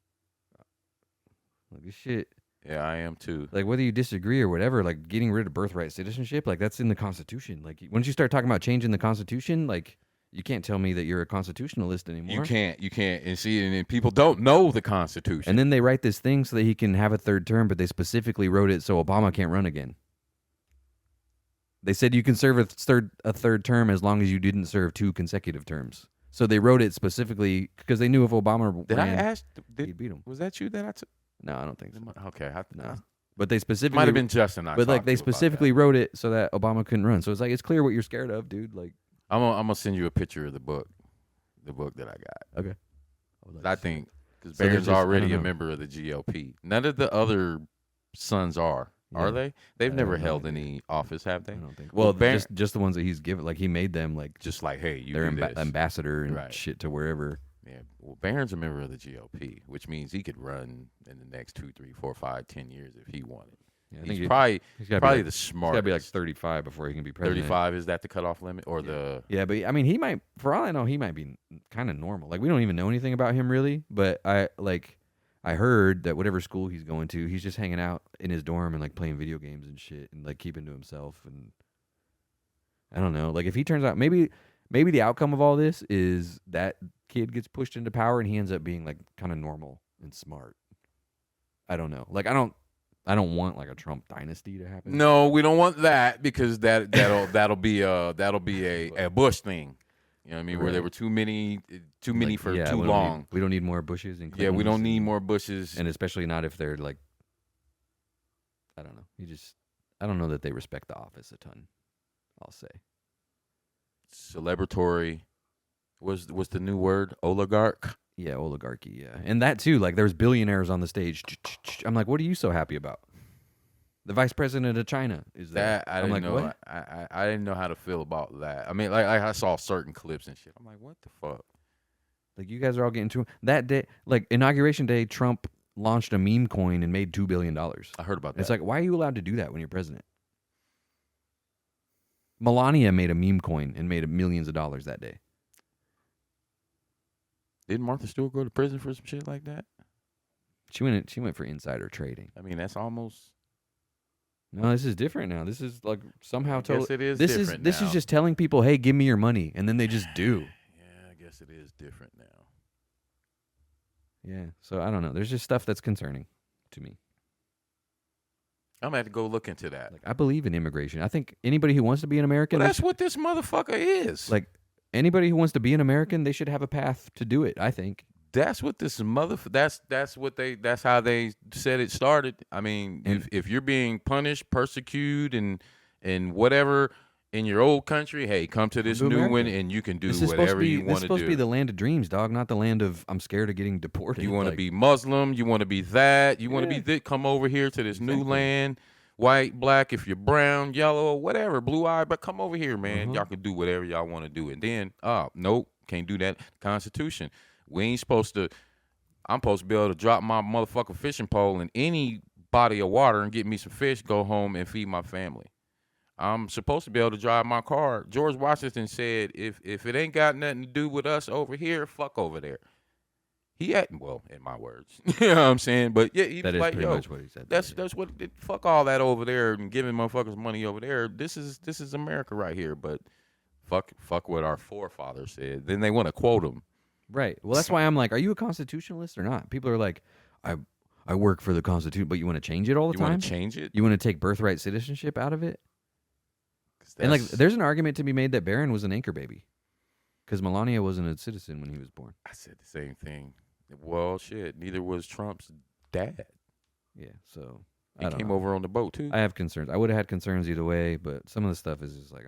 this shit. Yeah, I am too. Like whether you disagree or whatever, like getting rid of birthright citizenship, like that's in the Constitution. Like once you start talking about changing the Constitution, like you can't tell me that you're a constitutionalist anymore. You can't, and see, and people don't know the Constitution. And then they write this thing so that he can have a third term, but they specifically wrote it so Obama can't run again. They said you can serve a third term as long as you didn't serve 2 consecutive terms. So they wrote it specifically because they knew if Obama did I ran, ask? he'd beat him. Was that you that I took? No, I don't think so. Okay, No. But they specifically might have been Justin. But like they specifically wrote it so that Obama couldn't run. So it's like it's clear what you're scared of, dude. Like I'm gonna send you a picture of the book that I got. okay. I think because So they're Barron's just- I already don't a know. member of the GOP. None of the other sons are Yeah. they? They've I never don't know, held dude. any office, have they? I don't think. Well, Well, Barron- just the ones that he's given. Like he made them like Just like, hey, you their do this. ambassador and Right. shit to wherever. Yeah. Well, Barron's a member of the GOP, which means he could run in the next 2, 3, 4, 5, 10 years if he wanted. Yeah, I He's think probably he's gotta probably be like, the he's smartest. got to be like 35 before he can be president. 35 is that the cutoff limit or the? Yeah, but I mean, he might. For all I know, he might be kind of normal. Like we don't even know anything about him really. But I heard that whatever school he's going to, he's just hanging out in his dorm and like playing video games and shit and like keeping to himself. And I don't know. Like if he turns out, maybe the outcome of all this is that kid gets pushed into power and he ends up being like kind of normal and smart. I don't know. Like I don't want like a Trump dynasty to happen. No, we don't want that because that'll be a Bush thing. You know what I mean? Where there Right. were too many Like, for yeah, too we don't long. need- we don't need more Bushes and Yeah, we Clintons don't need more Bushes. and especially not if they're like, I don't know. I don't know that they respect the office a ton. I'll say. Celebratory was the new word oligarch. Yeah, oligarchy. Yeah, and that too. Like, there's billionaires on the stage. I'm like, what are you so happy about? The vice president of China is there. That I I'm didn't like, know. what? I didn't know how to feel about that. I mean, like I saw certain clips and shit. I'm like, what the fuck? Like, you guys are all getting to that day. Like, inauguration day, Trump launched a meme coin and made $2 billion. I heard about that. It's like, why are you allowed to do that when you're president? Melania made a meme coin and made millions of dollars that day. Didn't Martha Stewart go to prison for some shit like that? She went for insider trading. I mean, that's almost. No, this is different now. This is like somehow I guess it is this different this now. is just telling people, hey, give me your money, and then they just do. Yeah, I guess it is different now. Yeah. So I don't know. There's just stuff that's concerning to me. I'm gonna have to go look into that. Like, I believe in immigration. I think anybody who wants to be an American, Well, that's what this motherfucker is. like anybody who wants to be an American, they should have a path to do it. I think. That's what this that's how they said it started. I mean, And- if you're being punished, persecuted, and whatever in your old country, hey, come to this to new America. one and you can do This is supposed to whatever be. you This is want to supposed do. to be the land of dreams, dog. Not the land of I'm scared of getting deported. You want to Like, be Muslim, you want to be that, you want to Yeah. be this, come over here to this new Exactly. land, white, black, if you're brown, yellow, whatever, blue eye, but come over here, man. Uh-huh. Y'all can do whatever y'all want to do. And then, nope, can't do that. Constitution. We ain't supposed to. I'm supposed to be able to drop my motherfucking fishing pole in any body of water and get me some fish, go home and feed my family. I'm supposed to be able to drive my car. George Washington said, if it ain't got nothing to do with us over here, fuck over there. He had, well, in my words. You know what I'm saying? But yeah, he that was is like, pretty yo, much what he said. that's what fuck all that over there and giving motherfuckers money over there. This is America right here. But fuck what our forefathers said. Then they want to quote them. Right. Well, that's why I'm like, are you a constitutionalist or not? People are like, I work for the Constitution, but you want to change it all the You time? want to change it? You want to take birthright citizenship out of it? 'Cause And like, that's- there's an argument to be made that Barron was an anchor baby, because Melania wasn't a citizen when he was born. I said the same thing. Well, shit. Neither was Trump's dad. Yeah. So He I don't came know. over on the boat too. I have concerns. I would have had concerns either way, but some of the stuff is just like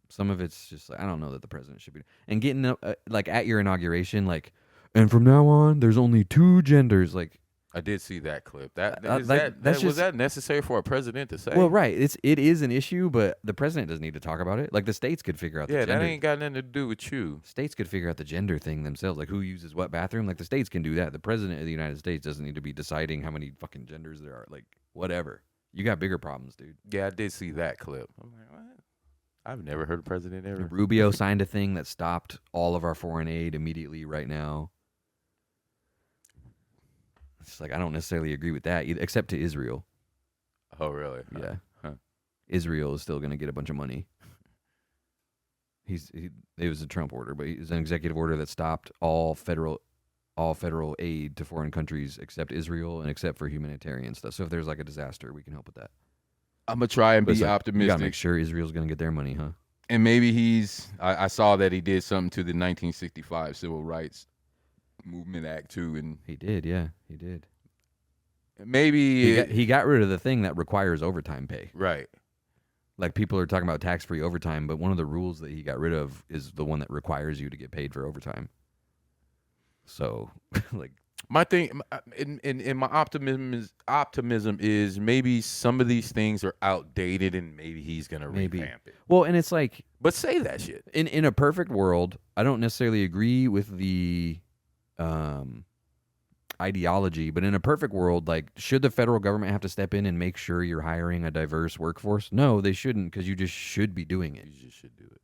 some of it's just like I don't know that the president should be. And getting up like at your inauguration, like, and from now on, there's only 2 genders. Like, I did see that clip. That like, is that's was just- that necessary for a president to say? well, right, it is an issue, but the president doesn't need to talk about it. Like, the states could figure out the Yeah, gender. that ain't got nothing to do with you. States could figure out the gender thing themselves, like who uses what bathroom. Like, the states can do that. The president of the United States doesn't need to be deciding how many fucking genders there are. Like, whatever. You got bigger problems, dude. Yeah, I did see that clip. I'm like, what? I've never heard a president ever. Rubio signed a thing that stopped all of our foreign aid immediately right now. It's like I don't necessarily agree with that, except to Israel. Oh, really? Yeah, Huh. Israel is still going to get a bunch of money. It was a Trump order, but it was an executive order that stopped all federal aid to foreign countries except Israel and except for humanitarian stuff. So if there's like a disaster, we can help with that. I'm gonna try and But be it's like, you optimistic. gotta make sure Israel's going to get their money, huh? And maybe I saw that he did something to the 1965 Civil Rights Movement Act too, and He did, yeah, he did. maybe He got rid of the thing that requires overtime pay. right. Like, people are talking about tax-free overtime, but one of the rules that he got rid of is the one that requires you to get paid for overtime. So, like, My thing, in my optimism is maybe some of these things are outdated and maybe he's gonna Maybe. revamp it. well, and it's like But say that shit. in a perfect world, I don't necessarily agree with the ideology, but in a perfect world, like, should the federal government have to step in and make sure you're hiring a diverse workforce? No, they shouldn't, because you just should be doing it. You just should do it.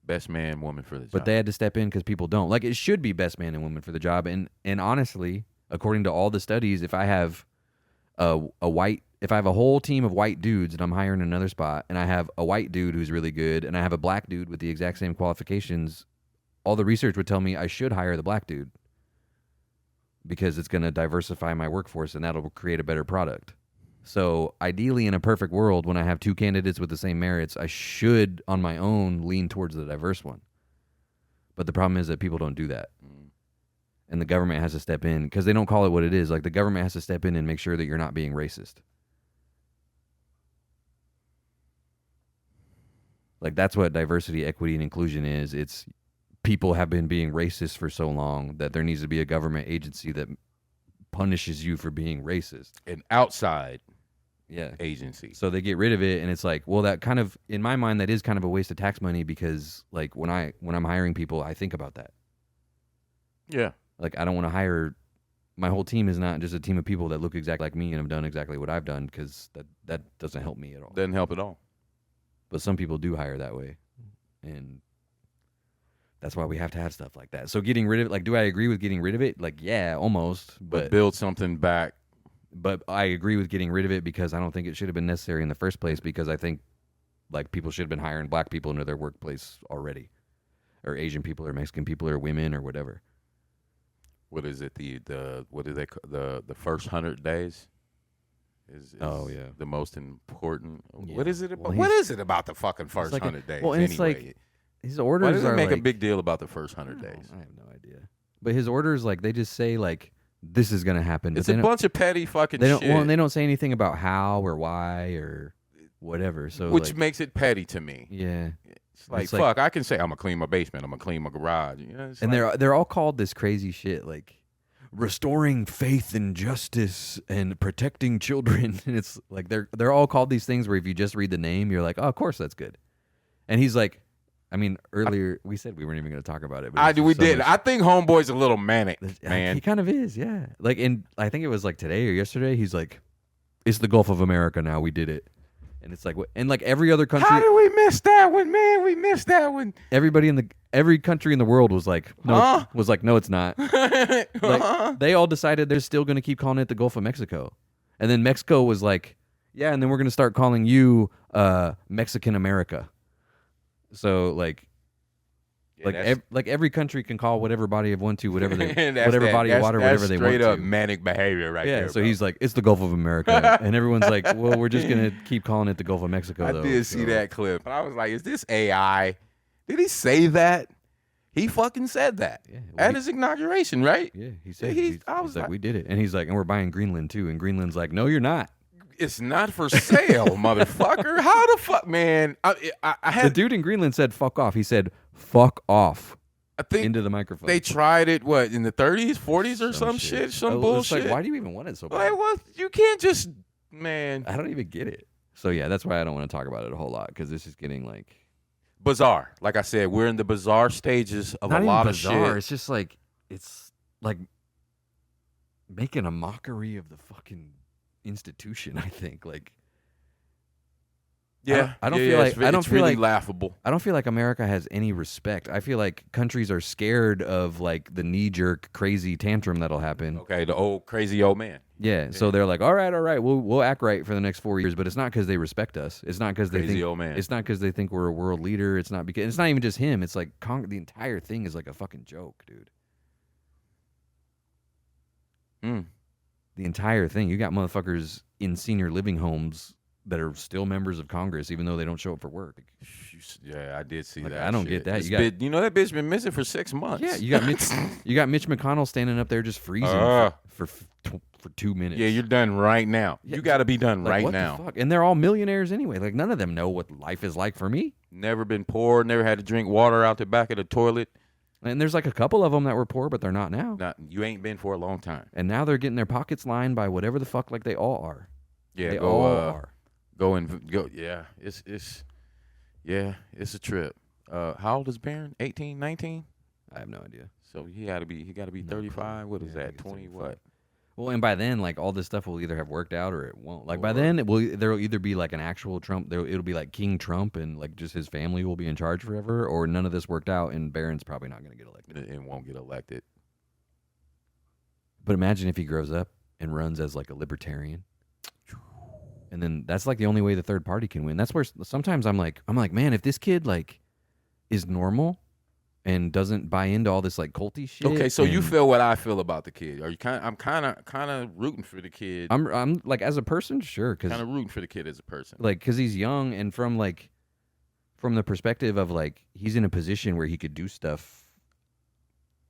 Best man, woman for the job. But they had to step in because people don't. Like, it should be best man and woman for the job. And honestly, according to all the studies, if I have if I have a whole team of white dudes and I'm hiring another spot, and I have a white dude who's really good, and I have a black dude with the exact same qualifications, all the research would tell me I should hire the black dude because it's going to diversify my workforce and that'll create a better product. So ideally, in a perfect world, when I have 2 candidates with the same merits, I should, on my own, lean towards the diverse one. But the problem is that people don't do that. And the government has to step in because they don't call it what it is. Like, the government has to step in and make sure that you're not being racist. Like, that's what diversity, equity, and inclusion is. It's people have been being racist for so long that there needs to be a government agency that punishes you for being racist. An outside Yeah. agency. So they get rid of it, and it's like, well, that kind of, in my mind, that is kind of a waste of tax money because, like, when I'm hiring people, I think about that. Yeah. Like, I don't want to hire. My whole team is not just a team of people that look exactly like me and have done exactly what I've done, because that doesn't help me at all. Doesn't help at all. But some people do hire that way, and that's why we have to have stuff like that. So getting rid of it, like, do I agree with getting rid of it? Like, yeah, almost. But build something back. But I agree with getting rid of it because I don't think it should have been necessary in the first place, because I think, like, people should have been hiring black people into their workplace already, or Asian people or Mexican people or women or whatever. What is it? What do they the first 100 days? Is oh yeah, the most important. Yeah. What is it about? Well, what is it about the fucking first like 100 days? Well, and it's anyway? like his orders. Why do they are make a like, big deal about the first 100 days? I have no idea. But his orders, like, they just say like this is gonna happen. It's but a bunch of petty fucking they don't. shit. Well, and they don't say anything about how or why or whatever. So which like, makes it petty to me. yeah. It's like, fuck, I can say I'm gonna clean my basement, I'm gonna clean my garage. You know, And they're all called this crazy shit, like restoring faith and justice and protecting children. And it's like they're all called these things where if you just read the name, you're like, oh, of course that's good. And he's like, I mean, earlier we said we weren't even going to talk about it. But we did. I think Homeboy's a little manic, man. He kind of is, yeah. Like, and I think it was like today or yesterday. He's like, it's the Gulf of America now. We did it. And it's like, and like every other country. How did we miss that one, man? We missed that one. Every country in the world was like, no, no, it's not. Like, they all decided they're still going to keep calling it the Gulf of Mexico, and then Mexico was like, yeah, and then we're going to start calling you Mexican America. So like, like every country can call whatever body of one to whatever they whatever body of water whatever they want to. Straight up manic behavior, right there. Yeah, so he's like, it's the Gulf of America, and everyone's like, well, we're just gonna keep calling it the Gulf of Mexico. I did see that clip, and I was like, is this AI? Did he say that? He fucking said that at his inauguration, right? Yeah, he said. I was like, we did it, and he's like, and we're buying Greenland too, and Greenland's like, no, you're not. It's not for sale, motherfucker. How the fuck, man? I had the dude in Greenland said, "Fuck off." He said, "Fuck off." I think into the microphone. They tried it in the 30s, 40s, or some shit, some bullshit. Like, why do you even want it so bad? Like, well, you can't just, man. I don't even get it. So yeah, that's why I don't want to talk about it a whole lot, because this is getting like bizarre. Like I said, we're in the bizarre stages of not a lot even bizarre. of shit. It's just like making a mockery of the fucking institution. I think like. Yeah, I don't feel like it's really laughable. I don't feel like America has any respect. I feel like countries are scared of like the knee-jerk crazy tantrum that'll happen. Okay, the old crazy old man. Yeah, so they're like, all right, we'll act right for the next 4 years, but it's not because they respect us. It's not because they think old man. It's not because they think we're a world leader. It's not because it's not even just him. It's like the entire thing is like a fucking joke, dude. The entire thing. You got motherfuckers in senior living homes that are still members of Congress, even though they don't show up for work. Yeah, I did see that. I don't get that. You know that bitch been missing for 6 months. Yeah, you got Mitch McConnell standing up there just freezing for 2 minutes. Yeah, you're done right now. Yeah, you got to be done right what now. The fuck? And they're all millionaires anyway. Like, none of them know what life is like for me. Never been poor. Never had to drink water out the back of the toilet. And there's like a couple of them that were poor, but they're not now. You ain't been for a long time. And now they're getting their pockets lined by whatever the fuck like they all are. Yeah, they all are. Go. Yeah, it's a trip. How old is Barron? 18, 19? I have no idea. So he got to be 35. What is that? 20 what? Well, and by then, like, all this stuff will either have worked out or it won't. Like, by then, there'll either be like an actual Trump. It'll be like King Trump, and like just his family will be in charge forever, or none of this worked out, and Barron's probably not going to get elected. And won't get elected. But imagine if he grows up and runs as like a libertarian. And then that's like the only way the third party can win. That's where sometimes I'm like, man, if this kid like is normal and doesn't buy into all this like culty shit. Okay, so you feel what I feel about the kid? Are you I'm kind of rooting for the kid. I'm like, as a person, sure, because kind of rooting for the kid as a person, like, because he's young, and from the perspective of like he's in a position where he could do stuff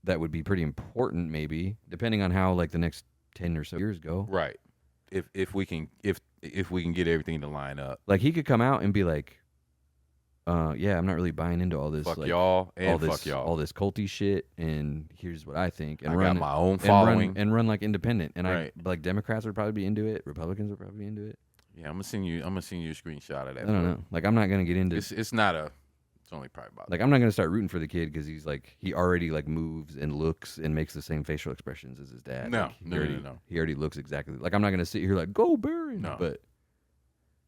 that would be pretty important, maybe depending on how like the next 10 or so years go. Right. If we can get everything to line up. Like, he could come out and be like, yeah, I'm not really buying into all this. Fuck like, y'all and all this, fuck y'all. all this culty shit. And here's what I think. And I run got my own and following. run like independent. And Right. I like Democrats would probably be into it. Republicans would probably be into it. Yeah, I'm gonna send you a screenshot of that. I don't know. Like, I'm not gonna get into. It's not a. It's only probably about. Like, I'm not gonna start rooting for the kid because he's like he already like moves and looks and makes the same facial expressions as his dad. No, like, no. He already looks exactly like. I'm not gonna sit here like go Barron. No. But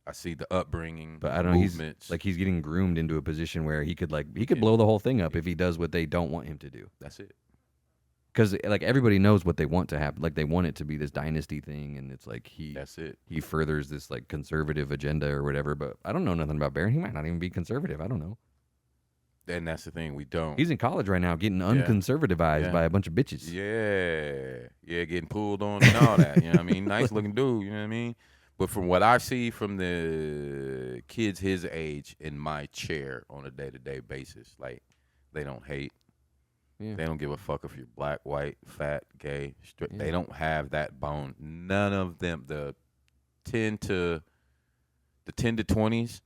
I see the upbringing. I don't know. Movements. He's getting groomed into a position where he could blow the whole thing up if he does what they don't want him to do. That's it. Because like everybody knows what they want to happen. Like they want it to be this dynasty thing, and it's like That's it. he furthers this like conservative agenda or whatever. But I don't know nothing about Barron. He might not even be conservative. I don't know. And that's the thing. We don't. He's in college right now, getting unconservativized by a bunch of bitches. Yeah, getting pulled on and all that. You know what I mean? Nice looking dude. You know what I mean? But from what I see from the kids his age in my chair on a day-to-day basis, like they don't hate. Yeah. They don't give a fuck if you're black, white, fat, gay, straight. Yeah. They don't have that bone. None of them. The 10 to 20s,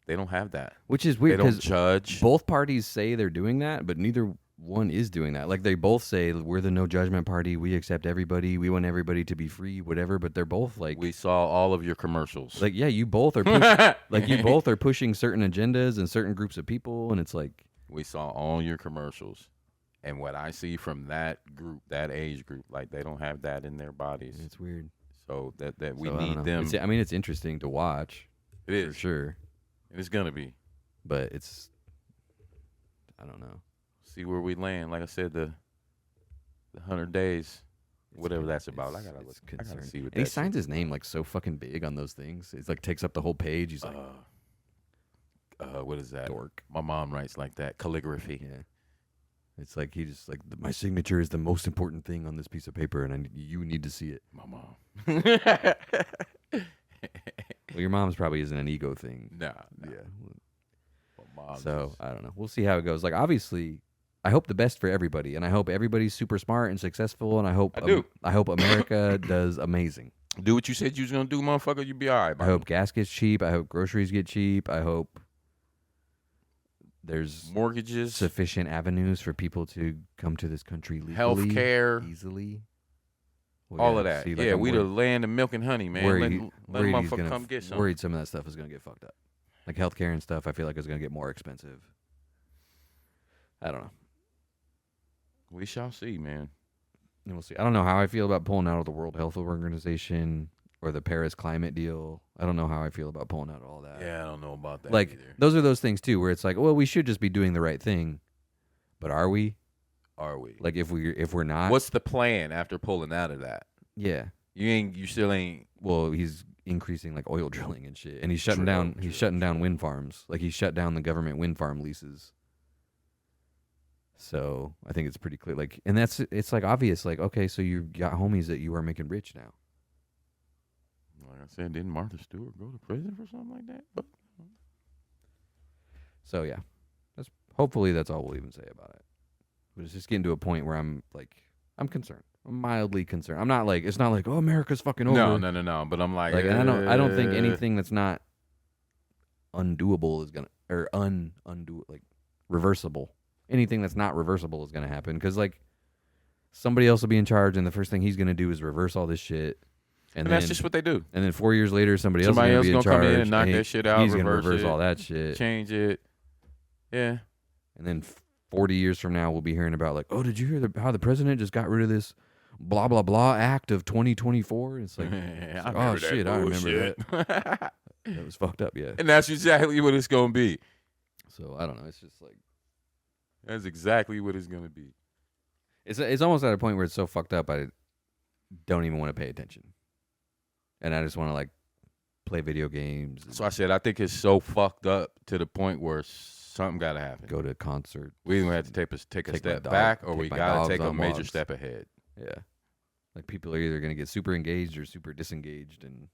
they don't have that. Which is They weird don't because judge. both parties say they're doing that, but neither one is doing that. Like they both say we're the no judgment party. We accept everybody. We want everybody to be free, whatever. But they're both like We saw all of your commercials. like yeah, you both are you both are pushing certain agendas and certain groups of people, and it's like We saw all your commercials. And what I see from that group, that age group, like they don't have that in their bodies. it's weird. So that we So, I don't need know. them. I mean, it's interesting to watch It is. for sure, And it's going to be. but it's I don't know. See where we land. Like I said, the 100 days, whatever that's about. I got to look. I got to Concerning. see what And he that signs his name like so fucking big on those things. It's like takes up the whole page. He's like what is that? dork. My mom writes like that. Calligraphy. Yeah. It's like he just like my signature is the most important thing on this piece of paper, and you need to see it. My mom. Well, your mom's probably isn't an ego thing. Nah. Yeah. My mom So just- I don't know. We'll see how it goes. Like obviously, I hope the best for everybody, and I hope everybody's super smart and successful, and I hope I hope America does amazing. do what you said you was going to do, motherfucker. You be all right. I hope gas gets cheap. I hope groceries get cheap. I hope there's mortgages, sufficient avenues for people to come to this country legally, healthcare, easily. Well, all yeah, of that. see, like, Yeah, I'm we the worried- land of milk and honey, man. Let a worried he's motherfucker gonna come get some. Worried some of that stuff is gonna get fucked up. Like healthcare and stuff, I feel like is gonna get more expensive. I don't know. We shall see, man. And we'll see. I don't know how I feel about pulling out of the World Health Organization or the Paris climate deal. I don't know how I feel about pulling out of all that. Yeah, I don't know about that like either. those are those things too, where it's like, well, we should just be doing the right thing, but are we? Are we? Like if we're not, What's the plan after pulling out of that? yeah. You still ain't. Well, he's increasing like oil drilling and shit, and he's shutting True, down. true, He's shutting down wind farms. Like he shut down the government wind farm leases. So I think it's pretty clear. Like, and it's like obvious. Like, okay, so you got homies that you are making rich now. Like I said, didn't Martha Stewart go to prison for something like that? But So yeah, hopefully that's all we'll even say about it. But it's just getting to a point where I'm concerned. I'm mildly concerned. I'm not like, it's not like, oh, America's fucking over. No. But I'm like, And I don't think anything that's not undoable is gonna or undo like reversible. Anything that's not reversible is gonna happen because like somebody else will be in charge, and the first thing he's gonna do is reverse all this shit. And then, that's just what they do. And then 4 years later, somebody else Somebody is else gonna be in gonna come charge. in and knock that shit out, He's gonna reverse reverse it, all that shit. Change it. Yeah. And then 40 years from now, we'll be hearing about like, oh, did you hear how the president just got rid of this blah blah blah act of 2024? It's like, oh shit, I remember that. That was fucked up, yeah. And that's exactly what it's gonna be. So I don't know. It's just like that's exactly what it's gonna be. it's almost at a point where it's so fucked up I don't even want to pay attention, and I just want to like play video games. So I said I think it's so fucked up to the point where something gotta happen. Go to a concert. We either have to take a Take step my dog- back, or take we my gotta dogs take a on major walks. step ahead. Yeah, like people are either gonna get super engaged or super disengaged, and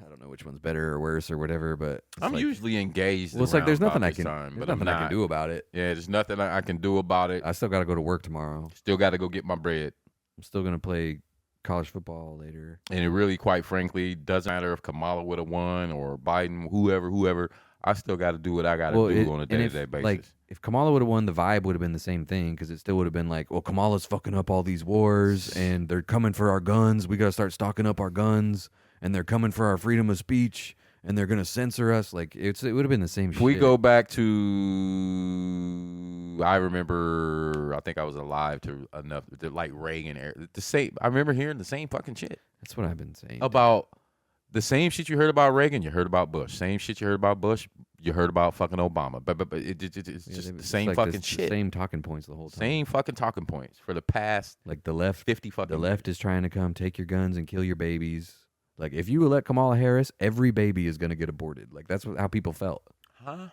I don't know which one's better or worse or whatever. But I'm like, usually engaged. well, it's like there's around nothing I about this can time, there's but nothing I'm I can not. do about it. Yeah, there's nothing I can do about it. I still got to go to work tomorrow. Still got to go get my bread. I'm still gonna play college football later. And it really, quite frankly, doesn't matter if Kamala would have won or Biden, whoever. I still got to do what I got to do on a day-to-day basis. Like, if Kamala would have won, the vibe would have been the same thing because it still would have been like, well, Kamala's fucking up all these wars and they're coming for our guns. We got to start stocking up our guns and they're coming for our freedom of speech and they're going to censor us. Like, it would have been the same shit. We go back to, I remember, I think I was alive to enough, to like Reagan era. I remember hearing the same fucking shit. That's what I've been saying. About the same shit you heard about Reagan, you heard about Bush. Same shit you heard about Bush, you heard about fucking Obama. But it's just the same like fucking shit. The same talking points the whole time. Same fucking talking points for the past like the left 50 fucking The left is trying to come take your guns and kill your babies. Like, if you elect Kamala Harris, every baby is going to get aborted. Like, that's how people felt. Huh?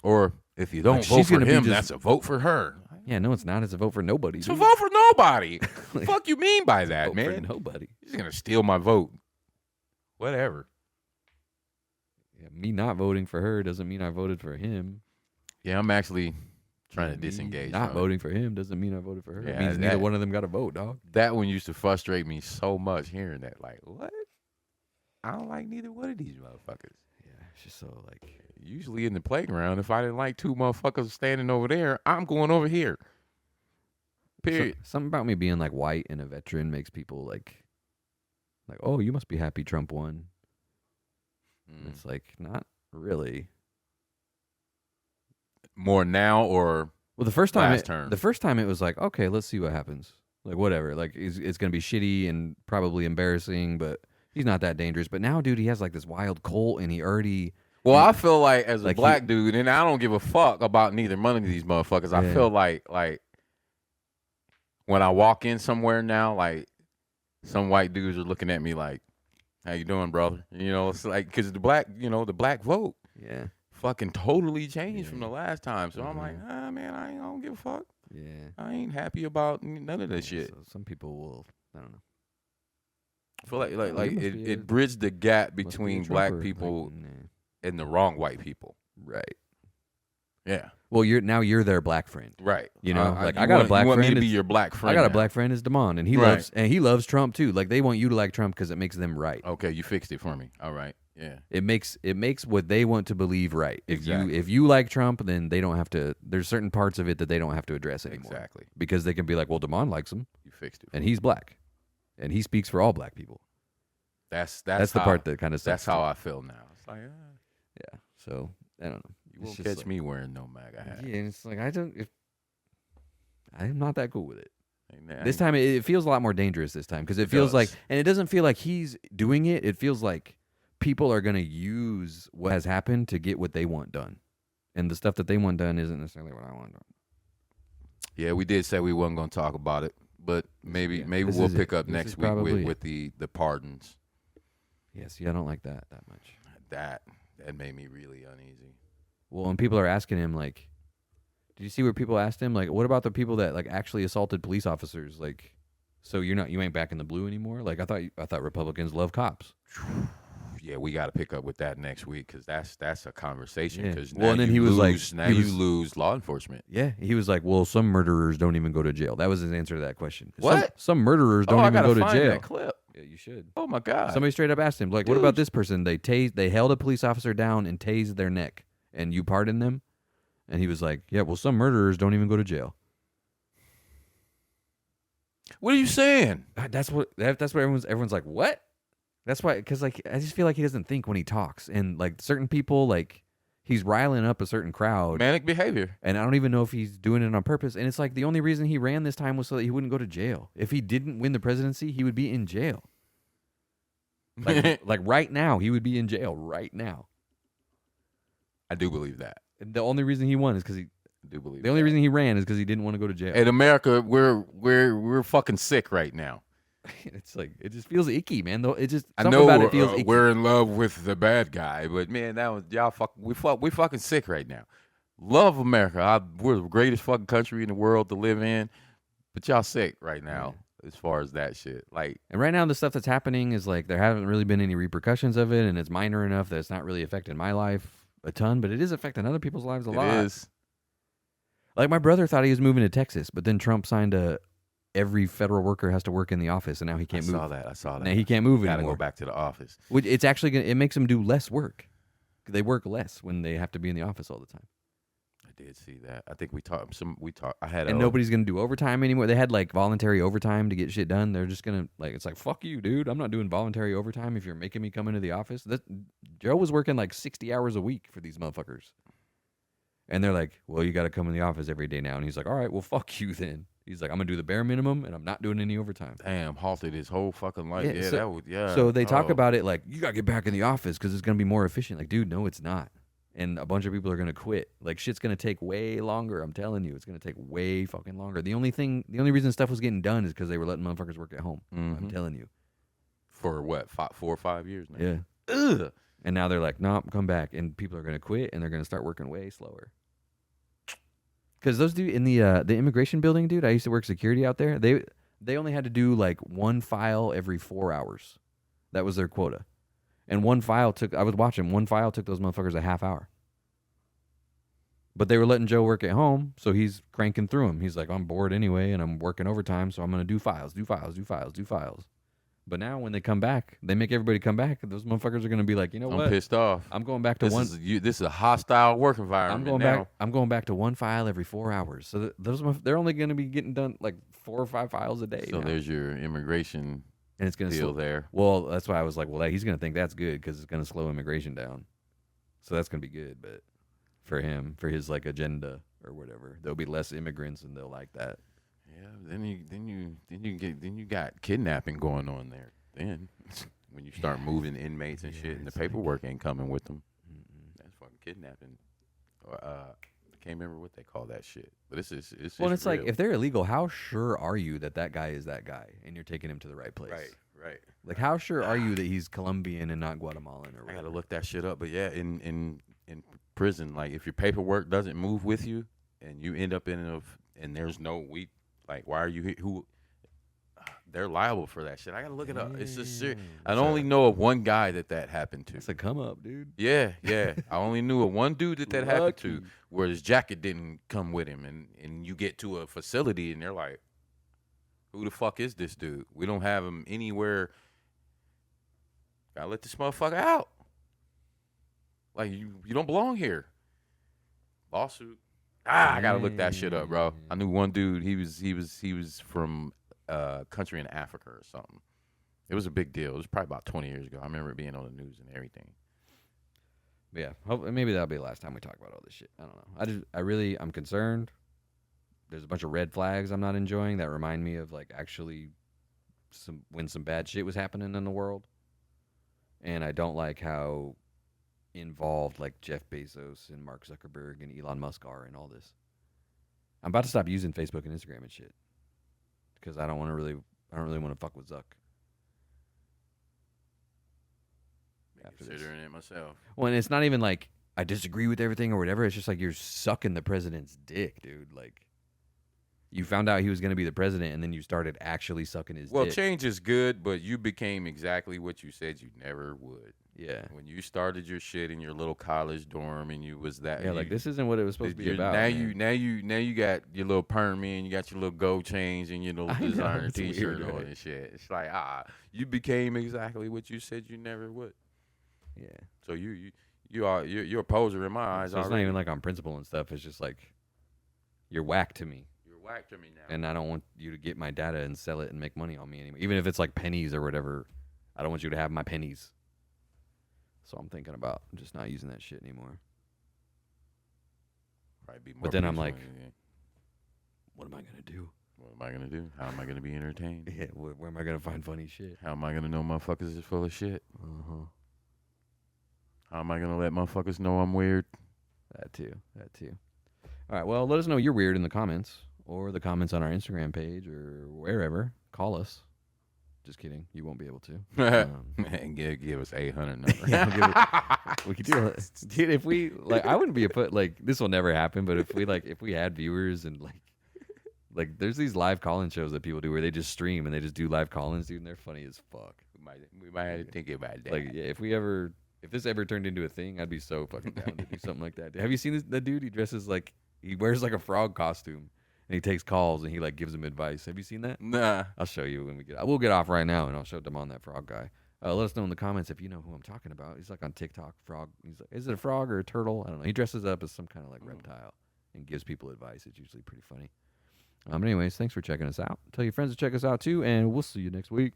Or if you don't Like, vote she's for gonna be him, just- that's a vote for her. Yeah, no, it's not. It's a vote for nobody. It's a dude. vote for nobody. Like, Fuck you mean by it's a that, vote man? For nobody. He's going to steal my vote. Whatever. Yeah, me not voting for her doesn't mean I voted for him. Yeah, I'm actually trying to Me disengage. Not from it. voting for him doesn't mean I voted for her. Yeah, It means that- neither one of them got a vote, dog. That one used to frustrate me so much hearing that. Like, what? I don't like neither one of these motherfuckers. Yeah, it's just so like. Usually in the playground, if I didn't like two motherfuckers standing over there, I'm going over here. Period. Something about me being like white and a veteran makes people like, oh, you must be happy Trump won. Mm. It's like, not really. More now or Well, the first time, last term? the first time it was like, okay, let's see what happens. Like, whatever. Like, it's gonna be shitty and probably embarrassing, but he's not that dangerous. But now, dude, he has like this wild cult, and he already. Well, I feel like as a Like black dude, and I don't give a fuck about neither one of these motherfuckers. I Yeah. feel like when I walk in somewhere now, like some white dudes are looking at me like, "How you doing, brother?" You know, it's like because the black vote Yeah. fucking totally changed Yeah. from the last time. So I'm Mhm. like, man, I don't give a fuck. Yeah. I ain't happy about none of this Yeah, shit. So some people will. I don't know. I feel like You must be a- it bridged the gap must be a between black Trumper. people Like, nah. and the wrong white people. Right. Yeah, Well, you're their black friend. right. You know, like, you I got a want- black you want me friend, to be it's- your black friend. I got a now. black friend is Damon, and Right. he loves Trump too. Like, they want you to like Trump because it makes them right. Okay, you fixed it for me. All right. Yeah. It makes what they want to believe right. Exactly. If you like Trump, then they don't have to. There's certain parts of it that they don't have to address anymore. Exactly. Because they can be like, well, Damon likes him, You fixed it. and he's black, and he speaks for all black people. That's That's the part that kind of sucks. That's how I feel now. It's like Yeah. So I don't know. you It's won't just catch like- me wearing no MAGA hat. Yeah, and it's like I'm not that cool with it. Ain't- This time it feels a lot more dangerous this time because it feels like, does. and it doesn't feel like he's doing it. It feels like people are going to use what has happened to get what they want done. And the stuff that they want done isn't necessarily what I want done. Yeah, we did say we wasn't going to talk about it, but maybe Yeah, maybe this we'll is pick it. up This next is week probably with the pardons. Yeah, see, I don't like that much. That made me really uneasy. Well, when people are asking him, like, did you see where people asked him, like, what about the people that like actually assaulted police officers? Like, so you ain't back in the blue anymore? Like, I thought Republicans love cops. Yeah, we got to pick up with that next week because that's a conversation. Yeah. Because Well, and then he was like, now he you was- lose law enforcement. Yeah, he was like, well, some murderers don't even go to jail. That was his answer to that question. What? Some murderers don't I even gotta go to find jail. that clip. Yeah, you should. Oh my god! Somebody straight up asked him, like, what about Dude. this person? They held a police officer down and tased their neck, and you pardon them? And he was like, yeah, well, some murderers don't even go to jail. What are you saying? That's what everyone's like, what? That's why, because like I just feel like he doesn't think when he talks, and like certain people, like he's riling up a certain crowd, Manic behavior. and I don't even know if he's doing it on purpose. And it's like the only reason he ran this time was so that he wouldn't go to jail. If he didn't win the presidency, he would be in jail. Like right now, he would be in jail right now. I do believe that. And the only reason he won is because I do believe the only that. reason he ran is because he didn't want to go to jail. In America, we're fucking sick right now. It's like it just feels icky, man. Though it just I something know about it feels icky. we're in love with the bad guy, but man, that was y'all we fucking sick right now. Love America. We're the greatest fucking country in the world to live in, but y'all sick right now as far as that shit. Like, And right now, the stuff that's happening is like there haven't really been any repercussions of it, and it's minor enough that it's not really affecting my life a ton, but it is affecting other people's lives a lot. it is. Like my brother thought he was moving to Texas, but then Trump signed a every federal worker has to work in the office, and now he can't move. I saw that. Now he can't move Gotta anymore. go back to the office. Which it's actually it makes them do less work. They work less when they have to be in the office all the time. I did see that. I think we talked. I had. And nobody's gonna do overtime anymore. They had like voluntary overtime to get shit done. They're just gonna like it's like fuck you, dude. I'm not doing voluntary overtime if you're making me come into the office. Joe was working like 60 hours a week for these motherfuckers, and they're like, well, you got to come in the office every day now. And he's like, all right, well, fuck you then. He's like, I'm gonna do the bare minimum, and I'm not doing any overtime. Damn, halted his whole fucking life. Yeah, so, that would. Yeah. So they talk about it like you gotta get back in the office because it's gonna be more efficient. Like, dude, no, it's not. And a bunch of people are gonna quit. Like shit's gonna take way longer. I'm telling you, it's gonna take way fucking longer. The only reason stuff was getting done is because they were letting motherfuckers work at home. I'm telling you. For what, 4 or 5 years now? Yeah. Ugh. And now they're like, nope, come back, and people are gonna quit, and they're gonna start working way slower. Because those dude in the immigration building, dude, I used to work security out there. They only had to do like one file every 4 hours. That was their quota. And one file took those motherfuckers a half hour. But they were letting Joe work at home, so he's cranking through them. He's like, I'm bored anyway, and I'm working overtime, so I'm going to do files. But now when they come back, they make everybody come back. Those motherfuckers are going to be like, you know what? I'm pissed off. I'm going back to one. This is a hostile work environment. I'm going back to one file every 4 hours. So they're only going to be getting done like 4 or 5 files a day. So now. there's your immigration and it's going to deal there. Well, that's why I was like, well, he's going to think that's good because it's going to slow immigration down. So that's going to be good, but for him, for his like agenda or whatever, there'll be less immigrants and they'll like that. Yeah, then you got kidnapping going on there. Then when you start moving inmates and shit, and the paperwork ain't coming with them, that's fucking kidnapping. I can't remember what they call that shit, but it's well, it's it's like if they're illegal, how sure are you that guy is that guy and you're taking him to the right place? Right. Like how sure are you that he's Colombian and not Guatemalan or whatever? I gotta look that shit up, but yeah, in prison, like if your paperwork doesn't move with you and you end up and there's no why are you here? Who? They're liable for that shit. I gotta look it up. It's just serious. I only know of one guy that happened to. It's a come up, dude. Yeah. I only knew of one dude that happened to, where his jacket didn't come with him, and you get to a facility and they're like, "Who the fuck is this dude? We don't have him anywhere. Gotta let this motherfucker out. Like you don't belong here." Lawsuit. I gotta look that shit up, bro. I knew one dude. He was from country in Africa or something. It was a big deal. It was probably about 20 years ago. I remember it being on the news and everything. Yeah, maybe that'll be the last time we talk about all this shit. I don't know. I'm concerned. There's a bunch of red flags I'm not enjoying that remind me of like actually when some bad shit was happening in the world. And I don't like how involved like Jeff Bezos and Mark Zuckerberg and Elon Musk are in all this. I'm about to stop using Facebook and Instagram and shit because I don't really want to fuck with Zuck. Considering it myself. Well, and it's not even like I disagree with everything or whatever. It's just like you're sucking the president's dick, dude. Like you found out he was going to be the president, and then you started actually sucking his dick. Well, change is good, but you became exactly what you said you never would. Yeah. When you started your shit in your little college dorm, and you was that. Yeah, like this isn't what it was supposed to be about. Now you got your little perm in, you got your little gold chains, and your little designer T-shirt on and shit. It's like you became exactly what you said you never would. Yeah. So you're a poser in my eyes. So it's not even like on principle and stuff. It's just like you're whack to me. You're whack to me now. And I don't want you to get my data and sell it and make money on me anymore. Even if it's like pennies or whatever, I don't want you to have my pennies. So I'm thinking about just not using that shit anymore. But then I'm like, what am I gonna do? What am I gonna do? How am I gonna be entertained? Yeah, where am I gonna find funny shit? How am I gonna know motherfuckers is full of shit? How am I gonna let motherfuckers know I'm weird? That too. All right, well, let us know you're weird in the comments or the comments on our Instagram page or wherever. Call us. Just kidding. You won't be able to. And give us 800 number. We could do it. Dude, if we like, I wouldn't be this will never happen. But if we had viewers and like there's these live call-in shows that people do where they just stream and they just do live call-ins, dude, and they're funny as fuck. We might have to think about that. Like, yeah, if this ever turned into a thing, I'd be so fucking down to do something like that. Have you seen the dude? He dresses he wears like a frog costume. And and he takes calls and he like gives him advice. Have you seen that? Nah. I'll show you when we get. We'll get off right now, and I'll show them on that frog guy. Let us know in the comments if you know who I'm talking about. He's like on TikTok. Frog. He's like, is it a frog or a turtle? I don't know. He dresses up as some kind of like reptile and gives people advice. It's usually pretty funny. But anyways, thanks for checking us out. Tell your friends to check us out too, and we'll see you next week.